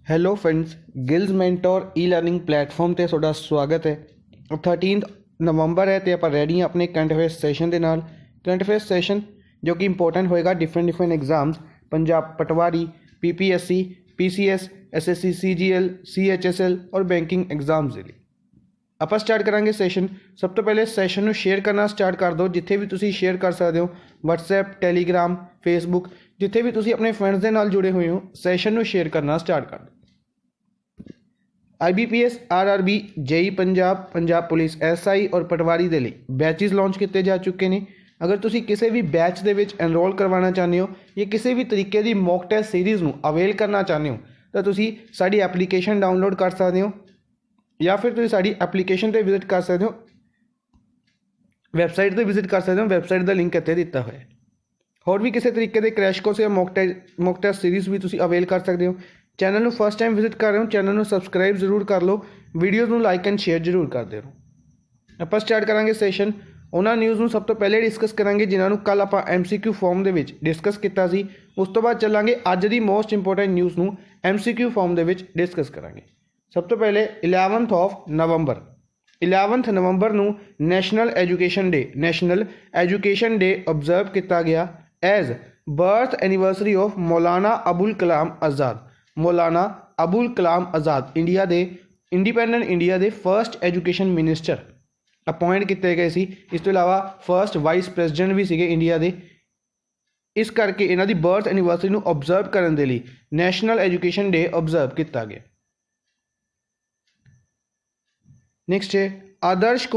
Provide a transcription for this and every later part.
Hello friends, ਗਿਲਜ਼ mentor ਈ learning platform ਤੇ ਤੁਹਾਡਾ ਸਵਾਗਤ ਹੈ। 13 ਨਵੰਬਰ ਹੈ ਤੇ ਆਪਾਂ ਰੈਡੀ ਹਾਂ ਆਪਣੇ ਕਰੰਟ ਅਫੇਅਰਸ ਸੈਸ਼ਨ ਦੇ ਨਾਲ। ਕਰੰਟ ਅਫੇਅਰਸ ਸੈਸ਼ਨ ਜੋ ਕਿ ਇੰਪੋਰਟੈਂਟ ਹੋਏਗਾ ਡਿਫਰੈਂਟ ਐਗਜ਼ਾਮਸ, ਪੰਜਾਬ ਪਟਵਾਰੀ, PPSC, PCS, SSC, CGL, CHSL ਔਰ ਬੈਂਕਿੰਗ ਐਗਜ਼ਾਮਸ ਦੇ ਲਈ ਆਪਾਂ ਸਟਾਰਟ ਕਰਾਂਗੇ ਸੈਸ਼ਨ। ਸਭ ਤੋਂ ਪਹਿਲੇ ਸੈਸ਼ਨ ਨੂੰ ਸ਼ੇਅਰ ਕਰਨਾ ਸਟਾਰਟ ਕਰ ਦਿਓ। ਜਿੱਥੇ ਵੀ ਤੁਸੀਂ ਸ਼ੇਅਰ ਕਰ ਸਕਦੇ ਹੋ, ਵਟਸਐਪ, ਟੈਲੀਗ੍ਰਾਮ, ਫੇਸਬੁੱਕ, ਜਿੱਥੇ ਵੀ ਤੁਸੀਂ ਆਪਣੇ ਫਰੈਂਡਸ ਦੇ ਨਾਲ ਜੁੜੇ ਹੋਏ ਹੋ, ਸੈਸ਼ਨ ਨੂੰ ਸ਼ੇਅਰ ਕਰਨਾ ਸਟਾਰਟ ਕਰ ਦਿਓ। IBPS, RRB, JEE Punjab, Punjab police SI ਔਰ ਪਟਵਾਰੀ ਦੇ ਲਈ ਬੈਚਿਸ ਲਾਂਚ ਕੀਤੇ ਜਾ ਚੁੱਕੇ ਨੇ। ਅਗਰ ਤੁਸੀਂ ਕਿਸੇ ਵੀ ਬੈਚ ਦੇ ਵਿੱਚ ਐਨਰੋਲ ਕਰਵਾਉਣਾ ਚਾਹੁੰਦੇ ਹੋ ਜਾਂ ਕਿਸੇ ਵੀ ਤਰੀਕੇ ਦੀ ਮੌਕ ਟੈਸਟ ਸੀਰੀਜ਼ ਨੂੰ ਅਵੇਲ ਕਰਨਾ ਚਾਹੁੰਦੇ ਹੋ ਤਾਂ ਤੁਸੀਂ ਸਾਡੀ ਐਪਲੀਕੇਸ਼ਨ ਡਾਊਨਲੋਡ ਕਰ ਸਕਦੇ ਹੋ ਜਾਂ ਫਿਰ ਤੁਸੀਂ ਸਾਡੀ ਐਪਲੀਕੇਸ਼ਨ 'ਤੇ ਵਿਜ਼ਿਟ ਕਰ ਸਕਦੇ ਹੋ, ਵੈਬਸਾਈਟ 'ਤੇ ਵਿਜ਼ਿਟ ਕਰ ਸਕਦੇ ਹੋ। ਵੈਬਸਾਈਟ ਦਾ ਲਿੰਕ ਇੱਥੇ ਦਿੱਤਾ ਹੋਇਆ ਹੈ। ਹੋਰ ਵੀ ਕਿਸੇ ਤਰੀਕੇ ਦੇ ਕ੍ਰੈਸ਼ ਕੋਰਸ ਜਾਂ ਮੌਕ ਟੈਸਟ ਸੀਰੀਜ਼ ਵੀ ਤੁਸੀਂ ਅਵੇਲ ਕਰ ਸਕਦੇ ਹੋ। ਚੈਨਲ ਨੂੰ ਫਸਟ ਟਾਈਮ ਵਿਜ਼ਿਟ ਕਰ ਰਹੇ ਹੋ, ਚੈਨਲ ਨੂੰ ਸਬਸਕ੍ਰਾਈਬ ਜ਼ਰੂਰ ਕਰ ਲਓ, ਵੀਡੀਓਜ਼ ਨੂੰ ਲਾਈਕ ਐਂਡ ਸ਼ੇਅਰ ਜ਼ਰੂਰ ਕਰਦੇ ਰਹੋ। ਆਪਾਂ ਸਟਾਰਟ ਕਰਾਂਗੇ ਸੈਸ਼ਨ। ਉਹਨਾਂ ਨਿਊਜ਼ ਨੂੰ ਸਭ ਤੋਂ ਪਹਿਲੇ ਡਿਸਕਸ ਕਰਾਂਗੇ ਜਿਨ੍ਹਾਂ ਨੂੰ ਕੱਲ ਆਪਾਂ MCQ ਫਾਰਮ ਦੇ ਵਿੱਚ ਡਿਸਕਸ ਕੀਤਾ ਸੀ। ਉਸ ਤੋਂ ਬਾਅਦ ਚੱਲਾਂਗੇ ਅੱਜ ਦੀ ਮੋਸਟ ਇੰਪੋਰਟੈਂਟ ਨਿਊਜ਼ ਨੂੰ MCQ ਫਾਰਮ ਦੇ ਵਿੱਚ ਡਿਸਕਸ ਕਰਾਂਗੇ। ਸਭ ਤੋਂ ਪਹਿਲੇ 11th ਨਵੰਬਰ ਨੂੰ ਨੈਸ਼ਨਲ ਐਜੂਕੇਸ਼ਨ ਡੇ ਓਬਜ਼ਰਵ ਕੀਤਾ ਗਿਆ as birth anniversary of Maulana Abul Kalam Azad independent India ਦੇ ਫਰਸਟ ਐਜੂਕੇਸ਼ਨ ਮਿਨਿਸਟਰ ਅਪਾਇੰਟ ਕੀਤੇ ਗਏ ਸੀ। ਇਸ ਤੋਂ ਇਲਾਵਾ ਫਰਸਟ ਵਾਈਸ ਪ੍ਰੈਜ਼ੀਡੈਂਟ ਵੀ ਸੀਗੇ ਇੰਡੀਆ ਦੇ। ਇਸ ਕਰਕੇ ਇਹਨਾਂ ਦੀ ਬਰਥ ਐਨੀਵਰਸਰੀ ਨੂੰ ਓਬਜ਼ਰਵ ਕਰਨ ਦੇ ਲਈ ਨੈਸ਼ਨਲ ਐਜੂਕੇਸ਼ਨ ਡੇ ਓਬਜ਼ਰਵ ਕੀਤਾ ਗਿਆ। ਨੈਕਸਟ ਹੈ ਆਦਰਸ਼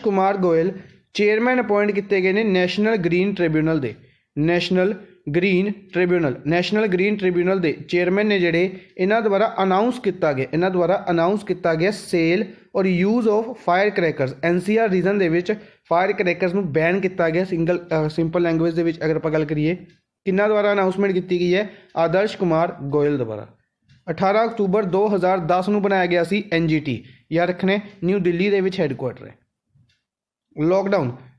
ਕੁਮਾਰ ਗੋਇਲ ਚੇਅਰਮੈਨ ਅਪਾਇੰਟ ਕੀਤੇ ਗਏ ਨੇ ਨੈਸ਼ਨਲ ਗ੍ਰੀਨ ਟ੍ਰਿਬਿਊਨਲ ਦੇ ਚੇਅਰਮੈਨ ਨੇ ਜਿਹੜੇ ਇਹਨਾਂ ਦੁਆਰਾ ਅਨਾਊਂਸ ਕੀਤਾ ਗਿਆ ਸੇਲ ਔਰ use of fire crackers. NCR region ਦੇ ਵਿੱਚ ਫਾਇਰ ਕਰੈਕਰਸ ਨੂੰ ਬੈਨ ਕੀਤਾ ਗਿਆ। ਸਿੰਪਲ ਲੈਂਗੁਏਜ ਦੇ ਵਿੱਚ ਅਗਰ ਆਪਾਂ ਗੱਲ ਕਰੀਏ, ਕਿਹਨਾਂ ਦੁਆਰਾ ਅਨਾਊਂਸਮੈਂਟ ਕੀਤੀ ਗਈ ਹੈ? ਆਦਰਸ਼ ਕੁਮਾਰ ਗੋਇਲ ਦੁਆਰਾ। 18 ਅਕਤੂਬਰ 2010 ਨੂੰ ਬਣਾਇਆ ਗਿਆ ਸੀ NGT, ਯਾਦ ਰੱਖਣੇ, ਨਿਊ ਦਿੱਲੀ ਦੇ ਵਿੱਚ ਹੈੱਡਕੁਆਟਰ ਹੈ।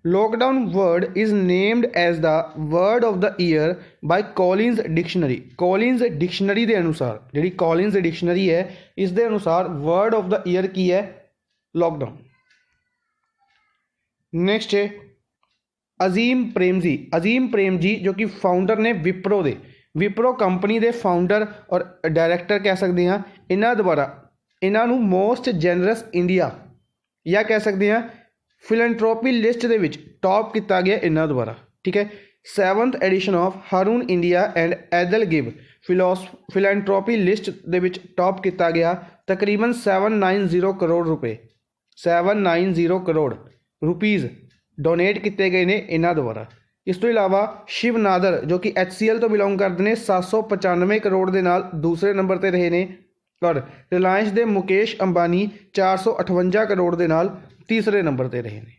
Lockdown word is named as the word of the year by Collins dictionary ਦੇ ਅਨੁਸਾਰ, ਜਿਹੜੀ ਕੋਲਿਨਜ਼ ਡਿਕਸ਼ਨਰੀ ਹੈ ਇਸ ਦੇ ਅਨੁਸਾਰ ਵਰਡ ਆਫ ਦਾ ਈਅਰ ਕੀ ਹੈ? ਲੋਕਡਾਊਨ। ਨੈਕਸਟ ਹੈ ਅਜ਼ੀਮ ਪ੍ਰੇਮ ਜੀ ਜੋ ਕਿ ਫਾਊਂਡਰ ਨੇ ਵਿਪਰੋ ਕੰਪਨੀ ਦੇ ਫਾਊਂਡਰ ਔਰ ਡਾਇਰੈਕਟਰ ਕਹਿ ਸਕਦੇ ਹਾਂ। ਇਹਨਾਂ ਨੂੰ ਮੋਸਟ ਜੈਨਰਸ ਇੰਡੀਆ ਜਾਂ ਕਹਿ ਸਕਦੇ ਹਾਂ ਫਿਲੈਂਥਰੋਪੀ ਲਿਸਟ ਦੇ ਵਿੱਚ ਟੌਪ ਕੀਤਾ ਗਿਆ ਇਹਨਾਂ ਦੁਆਰਾ। ਠੀਕ ਹੈ, 7th edition of Hurun India and EdelGive philanthropy list ਦੇ ਵਿੱਚ ਟੌਪ ਕੀਤਾ ਗਿਆ। ਤਕਰੀਬਨ 790 ਕਰੋੜ ਰੁਪੀਜ਼ ਡੋਨੇਟ ਕੀਤੇ ਗਏ ਨੇ ਇਹਨਾਂ ਦੁਆਰਾ। ਇਸ ਤੋਂ ਇਲਾਵਾ ਸ਼ਿਵ ਨਾਦਰ ਜੋ ਕਿ HCL ਤੋਂ ਬਿਲੋਂਗ ਕਰਦੇ ਨੇ 795 ਕਰੋੜ ਦੇ ਨਾਲ ਦੂਸਰੇ ਨੰਬਰ 'ਤੇ ਰਹੇ ਨੇ ਔਰ ਰਿਲਾਇੰਸ ਦੇ ਮੁਕੇਸ਼ ਅੰਬਾਨੀ 458 ਕਰੋੜ ਦੇ ਨਾਲ ਤੀਸਰੇ ਨੰਬਰ 'ਤੇ ਰਹੇ ਨੇ।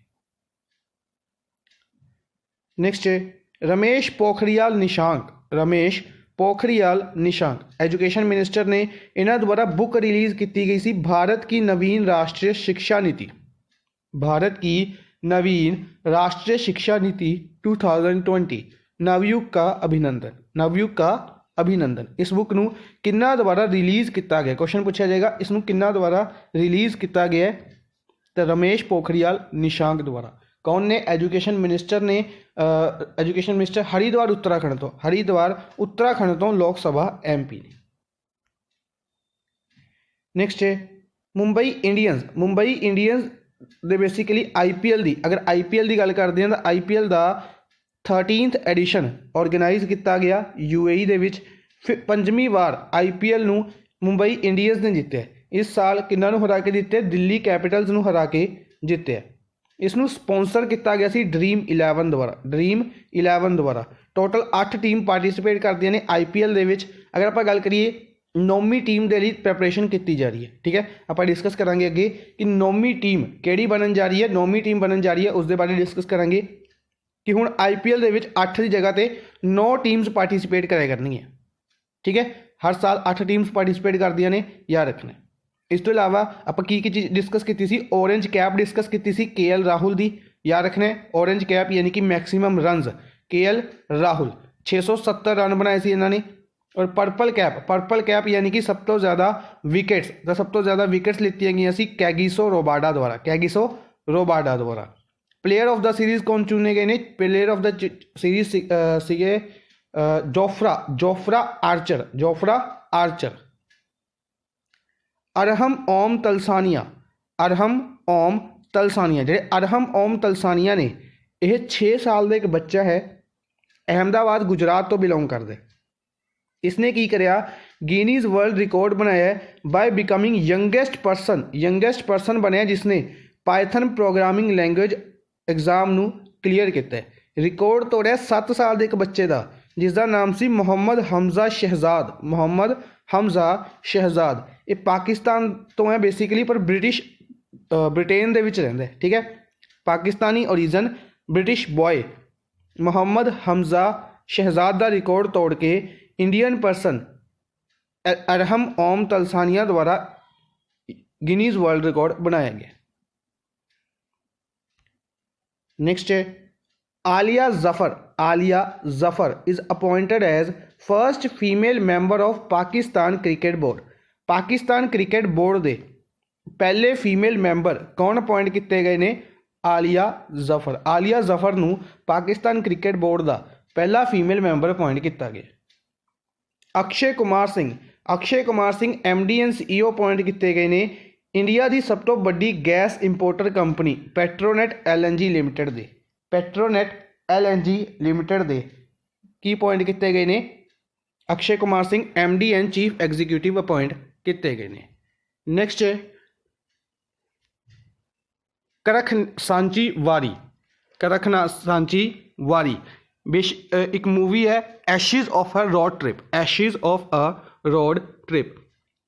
ਨੈਕਸਟ ਹੈ ਰਮੇਸ਼ ਪੋਖਰਿयाल ਨਿਸ਼ਾਂਕ ਐਜੂਕੇਸ਼ਨ ਮਿਨਿਸਟਰ ਨੇ। ਇਹਨਾਂ ਦੁਆਰਾ ਬੁੱਕ ਰਿਲੀਜ਼ ਕੀਤੀ ਗਈ ਸੀ ਭਾਰਤ ਕੀ ਨਵੀਨ ਰਾਸ਼ਟਰੀ ਸਿੱਖਿਆ नीति 2020 नवयुग का अभिनंदन। इस बुक ਨੂੰ ਕਿੰਨਾ ਦੁਆਰਾ ਰਿਲੀਜ਼ ਕੀਤਾ ਗਿਆ? ਕੁਐਸਚਨ ਪੁੱਛਿਆ ਜਾਏਗਾ, ਇਸ ਨੂੰ ਕਿੰਨਾ ਦੁਆਰਾ ਰਿਲੀਜ਼ ਕੀਤਾ ਗਿਆ? ਤਾਂ ਰਮੇਸ਼ ਪੋਖਰਿयाल ਨਿਸ਼ਾਂਕ ਦੁਆਰਾ। ਕੌਣ ਨੇ? ਐਜੂਕੇਸ਼ਨ ਮਿਨਿਸਟਰ ਹਰਿਦੁਆਰ ਉੱਤਰਾਖੰਡ ਤੋਂ ਲੋਕ ਸਭਾ MP ਨੇ। ਨੈਕਸਟ ਹੈ ਮੁੰਬਈ ਇੰਡੀਅਨਸ ਦੇ ਬੇਸਿਕਲੀ IPL ਦੀ, ਅਗਰ IPL ਦੀ ਗੱਲ ਕਰਦੇ ਹਾਂ ਤਾਂ IPL ਦਾ 13th ਐਡੀਸ਼ਨ ਆਰਗੇਨਾਈਜ਼ ਕੀਤਾ ਗਿਆ UAE ਦੇ ਵਿੱਚ। 5ਵੀਂ ਵਾਰ IPL ਨੂੰ ਮੁੰਬਈ ਇੰਡੀਅਨਸ ਨੇ ਜਿੱਤਿਆ। ਇਸ ਸਾਲ ਕਿਹਨਾਂ ਨੂੰ ਹਰਾ ਕੇ ਜਿੱਤੇ? ਦਿੱਲੀ ਕੈਪੀਟਲਸ ਨੂੰ ਹਰਾ ਕੇ ਜਿੱਤਿਆ। ਇਸ ਨੂੰ ਸਪੋਂਸਰ ਕੀਤਾ ਗਿਆ ਸੀ ਡ੍ਰੀਮ 11 ਦੁਆਰਾ। ਟੋਟਲ 8 ਟੀਮ ਪਾਰਟੀਸਿਪੇਟ ਕਰਦੀਆਂ ਨੇ IPL ਦੇ ਵਿੱਚ। ਅਗਰ ਆਪਾਂ ਗੱਲ ਕਰੀਏ ਨੌਵੀਂ ਟੀਮ ਦੇ ਲਈ ਪ੍ਰੈਪਰੇਸ਼ਨ ਕੀਤੀ ਜਾ ਰਹੀ ਹੈ। ਠੀਕ ਹੈ, ਆਪਾਂ ਡਿਸਕਸ ਕਰਾਂਗੇ ਅੱਗੇ ਕਿ ਨੌਵੀਂ ਟੀਮ ਕਿਹੜੀ ਬਣਨ ਜਾ ਰਹੀ ਹੈ। ਉਸ ਦੇ ਬਾਰੇ ਡਿਸਕਸ ਕਰਾਂਗੇ ਕਿ ਹੁਣ IPL ਦੇ ਵਿੱਚ 8 ਦੀ ਜਗ੍ਹਾ 'ਤੇ 9 ਟੀਮਸ ਪਾਰਟੀਸਿਪੇਟ ਕਰਿਆ ਕਰਨਗੀਆਂ। ਠੀਕ ਹੈ, ਹਰ ਸਾਲ 8 ਟੀਮਸ ਪਾਰਟੀਸਿਪੇਟ ਕਰਦੀਆਂ ਨੇ, ਯਾਦ ਰੱਖਣਾ। ਇਸ ਤੋਂ ਇਲਾਵਾ ਆਪਾਂ ਕੀ ਚੀਜ਼ ਡਿਸਕਸ ਕੀਤੀ ਸੀ? ਔਰੇਂਜ ਕੈਪ ਡਿਸਕਸ ਕੀਤੀ ਸੀ KL ਰਾਹੁਲ ਦੀ, ਯਾਦ ਰੱਖਣਾ। ਔਰੇਂਜ ਕੈਪ ਯਾਨੀ ਕਿ maximum runs KL Rahul 670 run ਬਣਾਏ ਸੀ ਇਹਨਾਂ ਨੇ। और पर्पल कैप यानी कि सब तो ज़्यादा विकेट्स तो सब तो ज़्यादा विकेट्स लित्तियां गई सी कैगिसो रोबाडा द्वारा प्लेयर ऑफ द सीरीज़ कौन चुने गए ने प्लेयर ऑफ द सीरीज सीगे जोफ्रा आर्चर अरहम ओम तलसानिया ਜਿਹੜੇ ਅਰਹਮ ਓਮ ਤਲਸਾਨੀਆ ਨੇ ਇਹ 6 ਸਾਲ ਦਾ ਇੱਕ ਬੱਚਾ ਹੈ ਅਹਿਮਦਾਬਾਦ ਗੁਜਰਾਤ ਤੋਂ ਬਿਲੋਂਗ ਕਰਦਾ ਇਸਨੇ ਕੀ ਕਰਿਆ गिनीज वर्ल्ड रिकॉर्ड बनाया बाय बिकमिंग यंगेस्ट पर्सन बनया जिसने पाइथन प्रोग्रामिंग लैंग्वेज एग्जाम नू क्लीयर किया रिकॉर्ड तोड़िया 7 साल के एक बच्चे का जिसका नाम सी मोहम्मद हमजा शहजाद ये पाकिस्तान तो है बेसिकली पर ब्रिटेन दे विच रहिंदा है ठीक है Pakistani origin British boy Mohammad Hamza Shahzad का रिकॉर्ड तोड़ के इंडियन पर्सन अरहम ओम तलसानिया द्वारा गिनीज वर्ल्ड रिकॉर्ड बनाया गया। नेक्स्ट है Aliya Zafar is appointed as first female member of Pakistan cricket board दे पहले फीमेल मैंबर कौन अपॉइंट किए गए ने आलिया जफर नू पाकिस्तान क्रिकेट बोर्ड का पहला फीमेल मैंबर अपॉइंट किया गया। Akshay Kumar Singh MD and CEO appoint किए गए ने इंडिया की सब तो बड़ी gas importer company Petronet LNG limited दे की अपॉइंट किए गए ने Akshay Kumar Singh MD and chief executive appoint किए गए ने। नेक्स्ट है करखसांची वारी एक मूवी है ashes of a road trip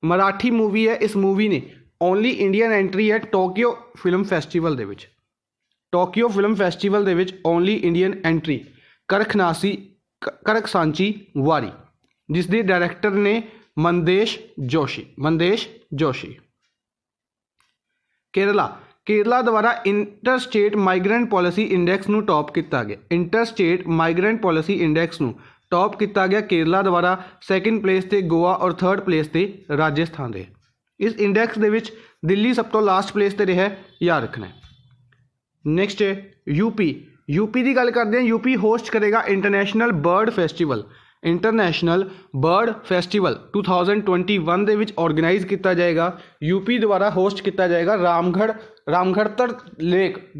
Marathi movie है इस मूवी ने ओनली इंडियन एंट्री है टोक्यो फिल्म फैसटिवल दे विच only Indian entry Karkhanisanchi Waari जिसके डायरैक्टर ने मंदेश जोशी। केरला द्वारा इंटरस्टेट माइग्रेंट पॉलिसी इंडेक्स नू टॉप किया गया केरला द्वारा सैकेंड प्लेस ते गोवा और थर्ड प्लेस ते राजस्थान दे इस इंडेक्स दे विच दिल्ली सब तो लास्ट प्लेस ते रहा याद रखना है। नेक्स्ट है यूपी की गल करते हैं यूपी होस्ट करेगा इंटरनेशनल बर्ड फेस्टिवल 2021 दे विच ऑर्गेनाइज किया जाएगा यूपी द्वारा होस्ट किया जाएगा रामगढ़तर लेक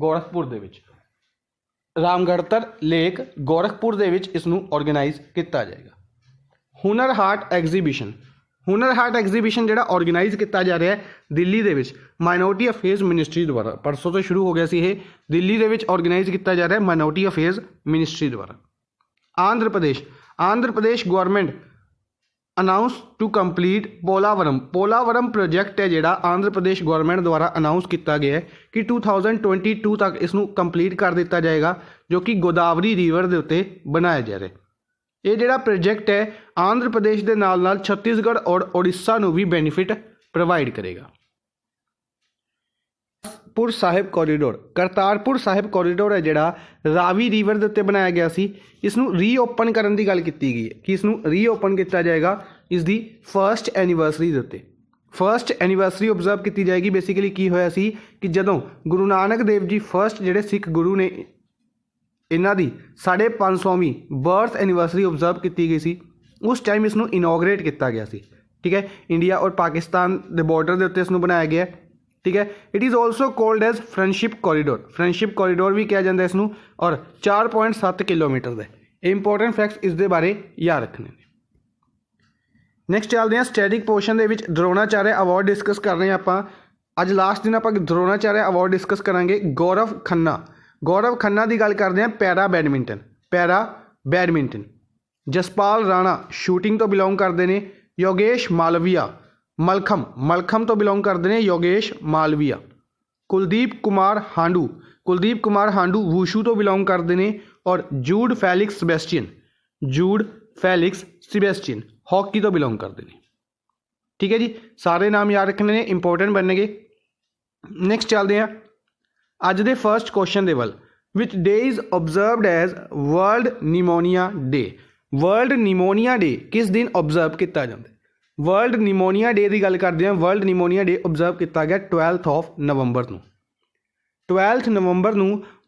गोरखपुर दे विच इसनू ऑर्गेनाइज किया जाएगा। हुनर हाट एग्जीबिशन जिहड़ा ऑर्गेनाइज किया जा रहा है दिल्ली दे विच माइनॉरिटी अफेयर्स मिनिस्ट्री द्वारा परसों तो शुरू हो गया सी ये दिल्ली दे विच ऑर्गेनाइज किया जा रहा है माइनॉरिटी अफेयर्स मिनिस्ट्री द्वारा। Andhra Pradesh government announce to complete Polavaram project है जिहड़ा आंध्र प्रदेश गवर्नमेंट द्वारा अनाउंस किया गया है कि 2022 तक इसनू कंप्लीट कर दिता जाएगा जो कि गोदावरी रिवर के उत्ते बनाया जा रहा है। ये जिहड़ा प्रोजेक्ट है आंध्र प्रदेश के नाल छत्तीसगढ़ और उड़ीसा नू भी बेनीफिट प्रोवाइड करेगा। करतारपुर साहिब कॉरीडोर है जिहड़ा रावी रिवर के उत्ते बनाया गया सी इसनू रीओपन करने की गल की गई है कि इसनू रीओपन किया जाएगा इसकी फर्स्ट एनीवर्सरी के उत्ते ऑबजर्व की जाएगी। बेसिकली की होया सी कि जदों गुरु नानक देव जी फर्स्ट जिहड़े सिख गुरु ने इन्हां दी 550वीं बर्थ एनीवर्सरी ऑबजर्व की गई सी उस टाइम इसनू इनोग्रेट किया गया सी ठीक है। इंडिया और पाकिस्तान के बॉर्डर के उत्ते इसनू बनाया गया ठीक है। It is also called as friendship corridor भी कहा जाता है इसनू और 4.7 किलोमीटर का इंपोर्टेंट फैक्ट्स इसके बारे याद रखने। नैक्सट चलते हैं स्टैटिक पोर्शन के द्रोणाचार्य अवार्ड डिस्कस कर रहे हैं आप अज लास्ट दिन आप द्रोणाचार्य अवार्ड डिस्कस करांगे। गौरव खन्ना की गल करते हैं para badminton. Jaspal Rana shooting तो बिलोंग करते हैं। योगेश मालविया मलखम तो बिलोंग करते हैं योगेश मालविया। कुलदीप कुमार हांडू वूशू तो बिलोंग करते हैं और जूड फैलिक्स सिबेस्टियन हॉकी तो बिलोंग करते हैं ठीक है जी। सारे नाम याद रखने ने इंपोर्टेंट बनने। नैक्सट चलते हैं अज दे फर्स्ट क्वेश्चन दे वल which day is observed as world pneumonia day. World pneumonia day किस दिन ऑब्जर्व किया जाता है? वर्ल्ड निमोनिया डे की गल करते हैं। वर्ल्ड निमोनिया डे ऑब्जर्व किया गया 12 नवंबर को। 12 नवंबर को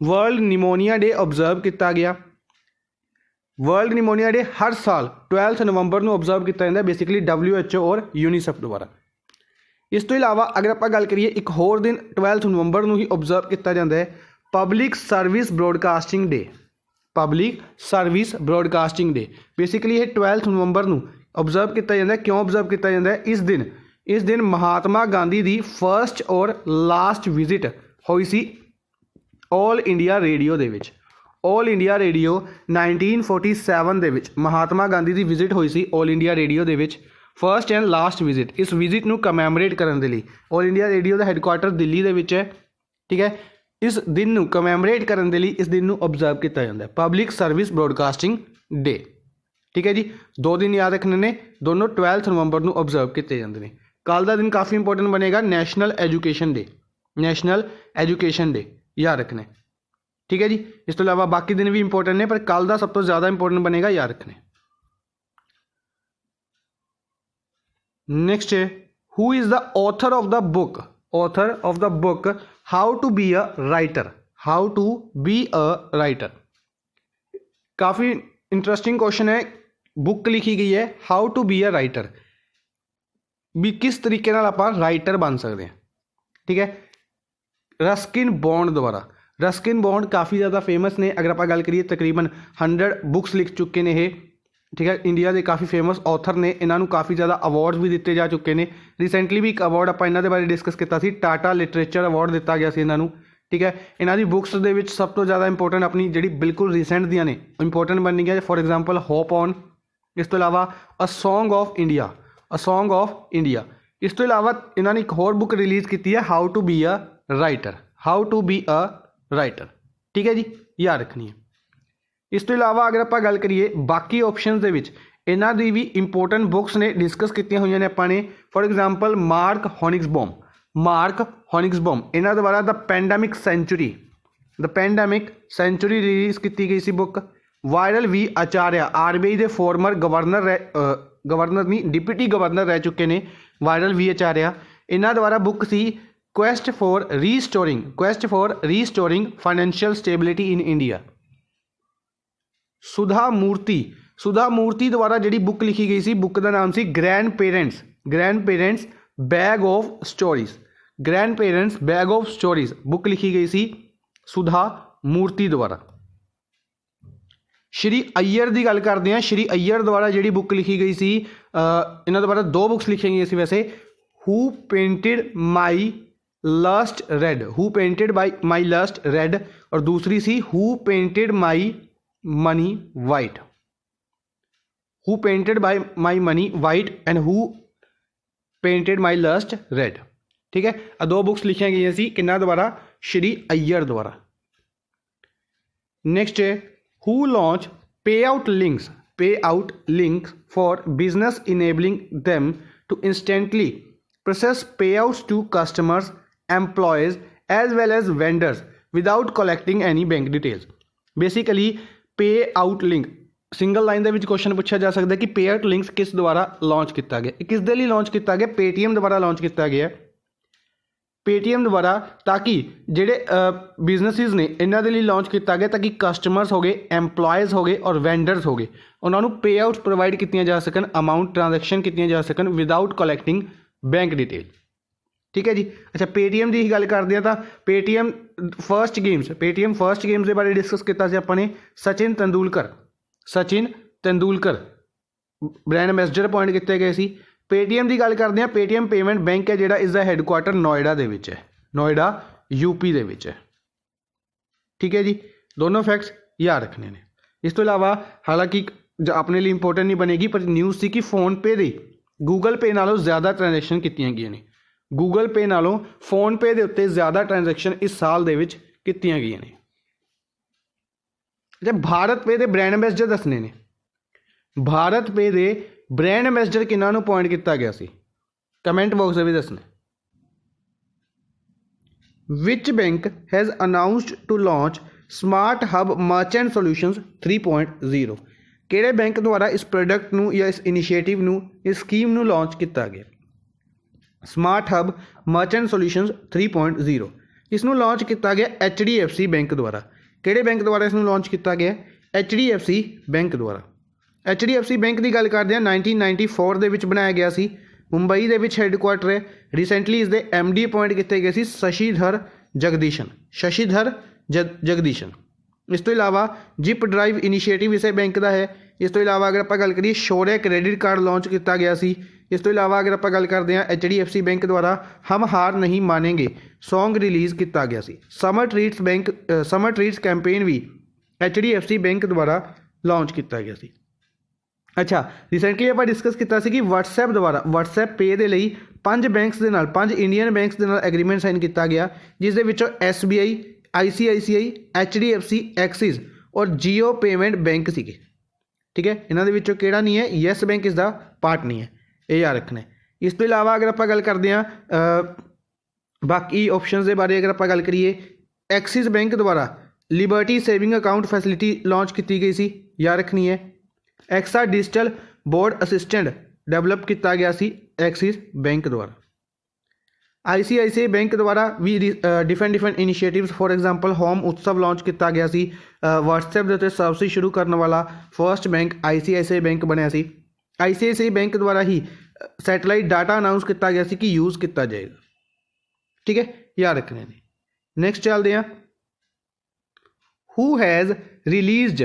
वर्ल्ड निमोनिया डे ऑब्जर्व किया गया। वर्ल्ड निमोनिया डे हर साल 12 नवंबर को ऑब्जर्व किया जाता है, बेसिकली WHO और यूनीसेफ द्वारा। इस तो इलावा अगर आप गल करिए एक होर दिन 12 नवंबर को ही ऑब्जर्व किया जाता है public service broadcasting day. Public service broadcasting day basically ये 12 नवंबर को ऑब्जर्व किया जाता है। क्यों ऑब्जर्व किया जाता है? इस दिन महात्मा गांधी की फर्स्ट और लास्ट विजिट हुई सी ऑल इंडिया रेडियो दे विच। ऑल इंडिया रेडियो 1947 दे विच महात्मा गांधी की विजिट हुई सी ऑल इंडिया रेडियो दे विच, फर्स्ट एंड लास्ट विजिट। इस विजिट को कमैमोरेट करने के लिए ऑल इंडिया रेडियो का हैडकुआटर दिल्ली दे विच है, ठीक है। इस दिन को कमैमोरेट करने के लिए इस दिन को ऑब्जर्व किया जाता है पब्लिक सर्विस ब्रॉडकास्टिंग डे, ठीक है जी। 2 दिन याद रखने ने, दोनों 12 नवंबर को ऑब्जर्व किए जाते हैं। कल का दिन काफ़ी इंपॉर्टेंट बनेगा national education day. National education day याद रखने, ठीक है जी। इस तो इलावा बाकी दिन भी इंपॉर्टेंट ने, पर कल का सब तो ज़्यादा इंपॉर्टेंट बनेगा, याद रखने। नेक्स्ट है who is the author of the book? Author of the book how to be a writer. How to be a writer काफ़ी इंटरेस्टिंग क्वेश्चन है। बुक लिखी गई है how to be a writer, भी किस तरीके नाल आपां राइटर बन सकते हैं, ठीक है। रस्किन बॉन्ड द्वारा। रस्किन बॉन्ड काफ़ी ज़्यादा फेमस ने। अगर आप गल करिए तकरीबन 100 बुक्स लिख चुके हैं ये, ठीक है। इंडिया के काफ़ी फेमस ऑथर ने, इन्होंने काफ़ी ज़्यादा अवार्ड भी दिए जा चुके हैं। रिसेंटली भी एक अवार्ड आप इन्हों के बारे डिस्कस किया सी, टाटा लिटरेचर अवार्ड दिता गया इन्हों, ठीक है। इन्हों की बुक्स के सब तो ज़्यादा इंपॉर्टेंट अपनी जी बिल्कुल रिसेंट दियाँ ने इंपॉर्टेंट बन गई, फॉर एग्जाम्पल होप ऑन। इस तो इलावा a song of India, a song of India. इस तो इलावा इन्होंने एक होर बुक रिलीज़ की है how to be a writer. How to be a writer, ठीक है जी, याद रखनी है। इस तो इलावा अगर आप गल करिए बाकी ऑप्शन के इन्हों की भी इंपॉर्टेंट बुक्स ने डिस्कस की हुई ने अपने, for example Mark Honigsbaum. Mark Honigsbaum इन्हों द्वारा the pandemic century, the pandemic century release की गई सी book. Viral V Acharya RBI के फॉर्मर गवर्नर गवर्नर नहीं डिप्टी गवर्नर रह चुके हैं वायरल वी आचार्य। इन्हों द्वारा बुक सी quest for restoring financial stability in India. Sudha Murthy द्वारा जी बुक लिखी गई सी, बुक का नाम सी grand parents bag of stories. Grand parents bag of stories book लिखी गई सी सुधा मूर्ति द्वारा। श्री अय्यर की गल करते हैं। श्री अय्यर द्वारा जी बुक लिखी गई सी, इन्होंने द्वारा 2 बुक्स लिखी गई सी वैसे, who painted my lust red, who painted by my lust red, और दूसरी सी who painted my money white. Who painted by my money white and who painted my lust red, ठीक है। 2 बुक्स लिखी गई सी किन्ना द्वारा? श्री अय्यर द्वारा। नेक्स्ट है who launch payout links for business enabling them to instantly process payouts to customers, employees as well as vendors without collecting any bank details. Basically पे out link single line के question पूछा जा सकता है कि पे out links किस द्वारा लॉन्च किया गया, किस दे लिए लॉन्च किया गया? पेटीएम द्वारा लॉन्च किया गया। पेटीएम द्वारा, ताकि जेडे बिजनेसिस ने इन्हों के लिए लॉन्च किया गया ताकि कस्टमर्स हो गए, एम्पलॉयज़ हो गए और वेंडर्स हो गए, उन्होंने पे आउट प्रोवाइड की जा सकन, अमाउंट ट्रांजैक्शन की जा सकन विदाउट कलैक्टिंग बैंक डिटेल, ठीक है जी। अच्छा पेटीएम की गल करते हैं तो पेटीएम फर्स्ट गेम्स के बारे डिस्कस किया अपने। Sachin Tendulkar brand ambassador appoint किए गए सी। पेटीएम की गल करते हैं, पेटीएम पेमेंट बैंक है जोड़ा इसका हैडकुआटर नोएडा के है, नोएडा यूपी के है, ठीक है जी। दोनों फैक्ट्स याद रखने ने। इस तो इलावा हालांकि अपने लिए इंपॉर्टेंट नहीं बनेगी, पर न्यूज़ सी कि फोन पे दी गूगल पे नालों ज़्यादा ट्रांजैक्शन की गई ने। गूगल पे नालों फोन पे के उत्ते ज़्यादा ट्रांजैक्शन इस साल दे विच कीतियां गई ने। जब भारत पे दे ब्रांड एम्बेसडर दसने ने, भारत पे दे ब्रांड एम्बेसडर किन्हां नूं अपॉइंट किया गया सी, कमेंट बॉक्स में भी दसना। Which bank has announced to launch smart hub merchant solutions 3.0। ਕਿਹੜੇ ਬੈਂਕ ਦੁਆਰਾ ਇਸ ਪ੍ਰੋਡਕਟ ਨੂੰ ਜਾਂ ਇਸ ਇਨੀਸ਼ੀਏਟਿਵ ਨੂੰ, ਇਸ ਸਕੀਮ ਨੂੰ ਲਾਂਚ ਕੀਤਾ ਗਿਆ? ਸਮਾਰਟ ਹਬ ਮਰਚੈਂਟ ਸੋਲਿਊਸ਼ਨਸ 3.0। ਇਸ ਨੂੰ ਲਾਂਚ ਕੀਤਾ ਗਿਆ HDFC ਬੈਂਕ ਦੁਆਰਾ। ਕਿਹੜੇ ਬੈਂਕ ਦੁਆਰਾ ਇਸ ਨੂੰ ਲਾਂਚ ਕੀਤਾ ਗਿਆ? HDFC ਬੈਂਕ ਦੁਆਰਾ। HDFC ਬੈਂਕ ਦੀ ਗੱਲ ਕਰਦੇ ਹਾਂ 1994 ਦੇ ਵਿੱਚ ਬਣਾਇਆ ਗਿਆ ਸੀ। ਮੁੰਬਈ ਦੇ ਵਿੱਚ ਹੈੱਡਕੁਆਟਰ ਹੈ। ਰੀਸੈਂਟਲੀ ਇਸ ਦੇ MD ਅਪੁਆਇੰਟ ਕੀਤੇ ਗਏ ਸੀ ਸ਼ਸ਼ੀਧਰ ਜਗਦੀਸ਼ਨ। ਇਸ ਤੋਂ ਇਲਾਵਾ ਜਿਪ ਡਰਾਈਵ ਇਨੀਸ਼ੀਏਟਿਵ ਇਸੇ ਬੈਂਕ ਦਾ ਹੈ। ਇਸ ਤੋਂ ਇਲਾਵਾ ਅਗਰ ਆਪਾਂ ਗੱਲ ਕਰੀਏ ਸ਼ੌਰਿਆ ਕ੍ਰੈਡਿਟ ਕਾਰਡ ਲਾਂਚ ਕੀਤਾ ਗਿਆ ਸੀ। ਇਸ ਤੋਂ ਇਲਾਵਾ ਅਗਰ ਆਪਾਂ ਗੱਲ ਕਰਦੇ ਹਾਂ HDFC ਬੈਂਕ ਦੁਆਰਾ ਹਮ ਹਾਰ ਨਹੀਂ ਮਾਨੇਂਗੇ ਸੌਂਗ ਰਿਲੀਜ਼ ਕੀਤਾ ਗਿਆ ਸੀ। ਸਮਰ ਟ੍ਰੀਟਸ ਕੈਂਪੇਨ ਵੀ HDFC ਬੈਂਕ ਦੁਆਰਾ ਲਾਂਚ ਕੀਤਾ ਗਿਆ ਸੀ। ਅੱਛਾ, ਰੀਸੈਂਟਲੀ ਆਪਾਂ ਡਿਸਕਸ ਕੀਤਾ ਸੀ ਕਿ WhatsApp ਦੁਆਰਾ WhatsApp ਪੇ ਦੇ ਲਈ 5 ਬੈਂਕਸ ਦੇ ਨਾਲ 5 ਇੰਡੀਅਨ ਬੈਂਕਸ ਦੇ ਨਾਲ ਐਗਰੀਮੈਂਟ ਸਾਈਨ ਕੀਤਾ ਗਿਆ, ਜਿਸ ਦੇ ਵਿੱਚੋਂ SBI, ICICI, HDFC, ਐਕਸਿਸ ਔਰ ਜੀਓ ਪੇਮੈਂਟ ਬੈਂਕ ਸੀਗੇ। ਠੀਕ ਹੈ, ਇਹਨਾਂ ਦੇ ਵਿੱਚੋਂ ਕਿਹੜਾ ਨਹੀਂ ਹੈ? ਯੈਸ ਬੈਂਕ ਇਸ ਦਾ ਪਾਰਟ ਨਹੀਂ ਹੈ, ਇਹ ਯਾਦ ਰੱਖਣਾ ਹੈ। ਇਸ ਤੋਂ ਇਲਾਵਾ ਅਗਰ ਆਪਾਂ ਗੱਲ ਕਰਦੇ ਹਾਂ ਬਾਕੀ ਆਪਸ਼ਨਸ ਦੇ ਬਾਰੇ, ਅਗਰ ਆਪਾਂ ਗੱਲ ਕਰੀਏ ਐਕਸਿਸ ਬੈਂਕ ਦੁਆਰਾ Liberty saving account facility launch ਕੀਤੀ ਗਈ ਸੀ, ਯਾਦ ਰੱਖਣੀ ਹੈ। Axaa digital board assistant develop ਕੀਤਾ ਗਿਆ ਸੀ ਐਕਸਿਸ ਬੈਂਕ ਦੁਆਰਾ। ICICI ਬੈਂਕ ਦੁਆਰਾ ਵੀ different initiatives, for example home Utsav launch ਕੀਤਾ ਗਿਆ ਸੀ। WhatsApp ਦੇ ਉੱਤੇ ਸਰਵਿਸ ਸ਼ੁਰੂ ਕਰਨ ਵਾਲਾ ਫਸਟ ਬੈਂਕ ICICI ਬੈਂਕ ਬਣਿਆ ਸੀ। ICICI ਬੈਂਕ ਦੁਆਰਾ ਹੀ ਸੈਟੇਲਾਈਟ ਡਾਟਾ ਅਨਾਊਂਸ ਕੀਤਾ ਗਿਆ ਸੀ ਕਿ ਯੂਜ਼ ਕੀਤਾ ਜਾਏਗਾ। ਠੀਕ ਹੈ, ਯਾਦ ਰੱਖਣੇ ਨੇ। ਨੈਕਸਟ ਚੱਲਦੇ ਹਾਂ। Who has released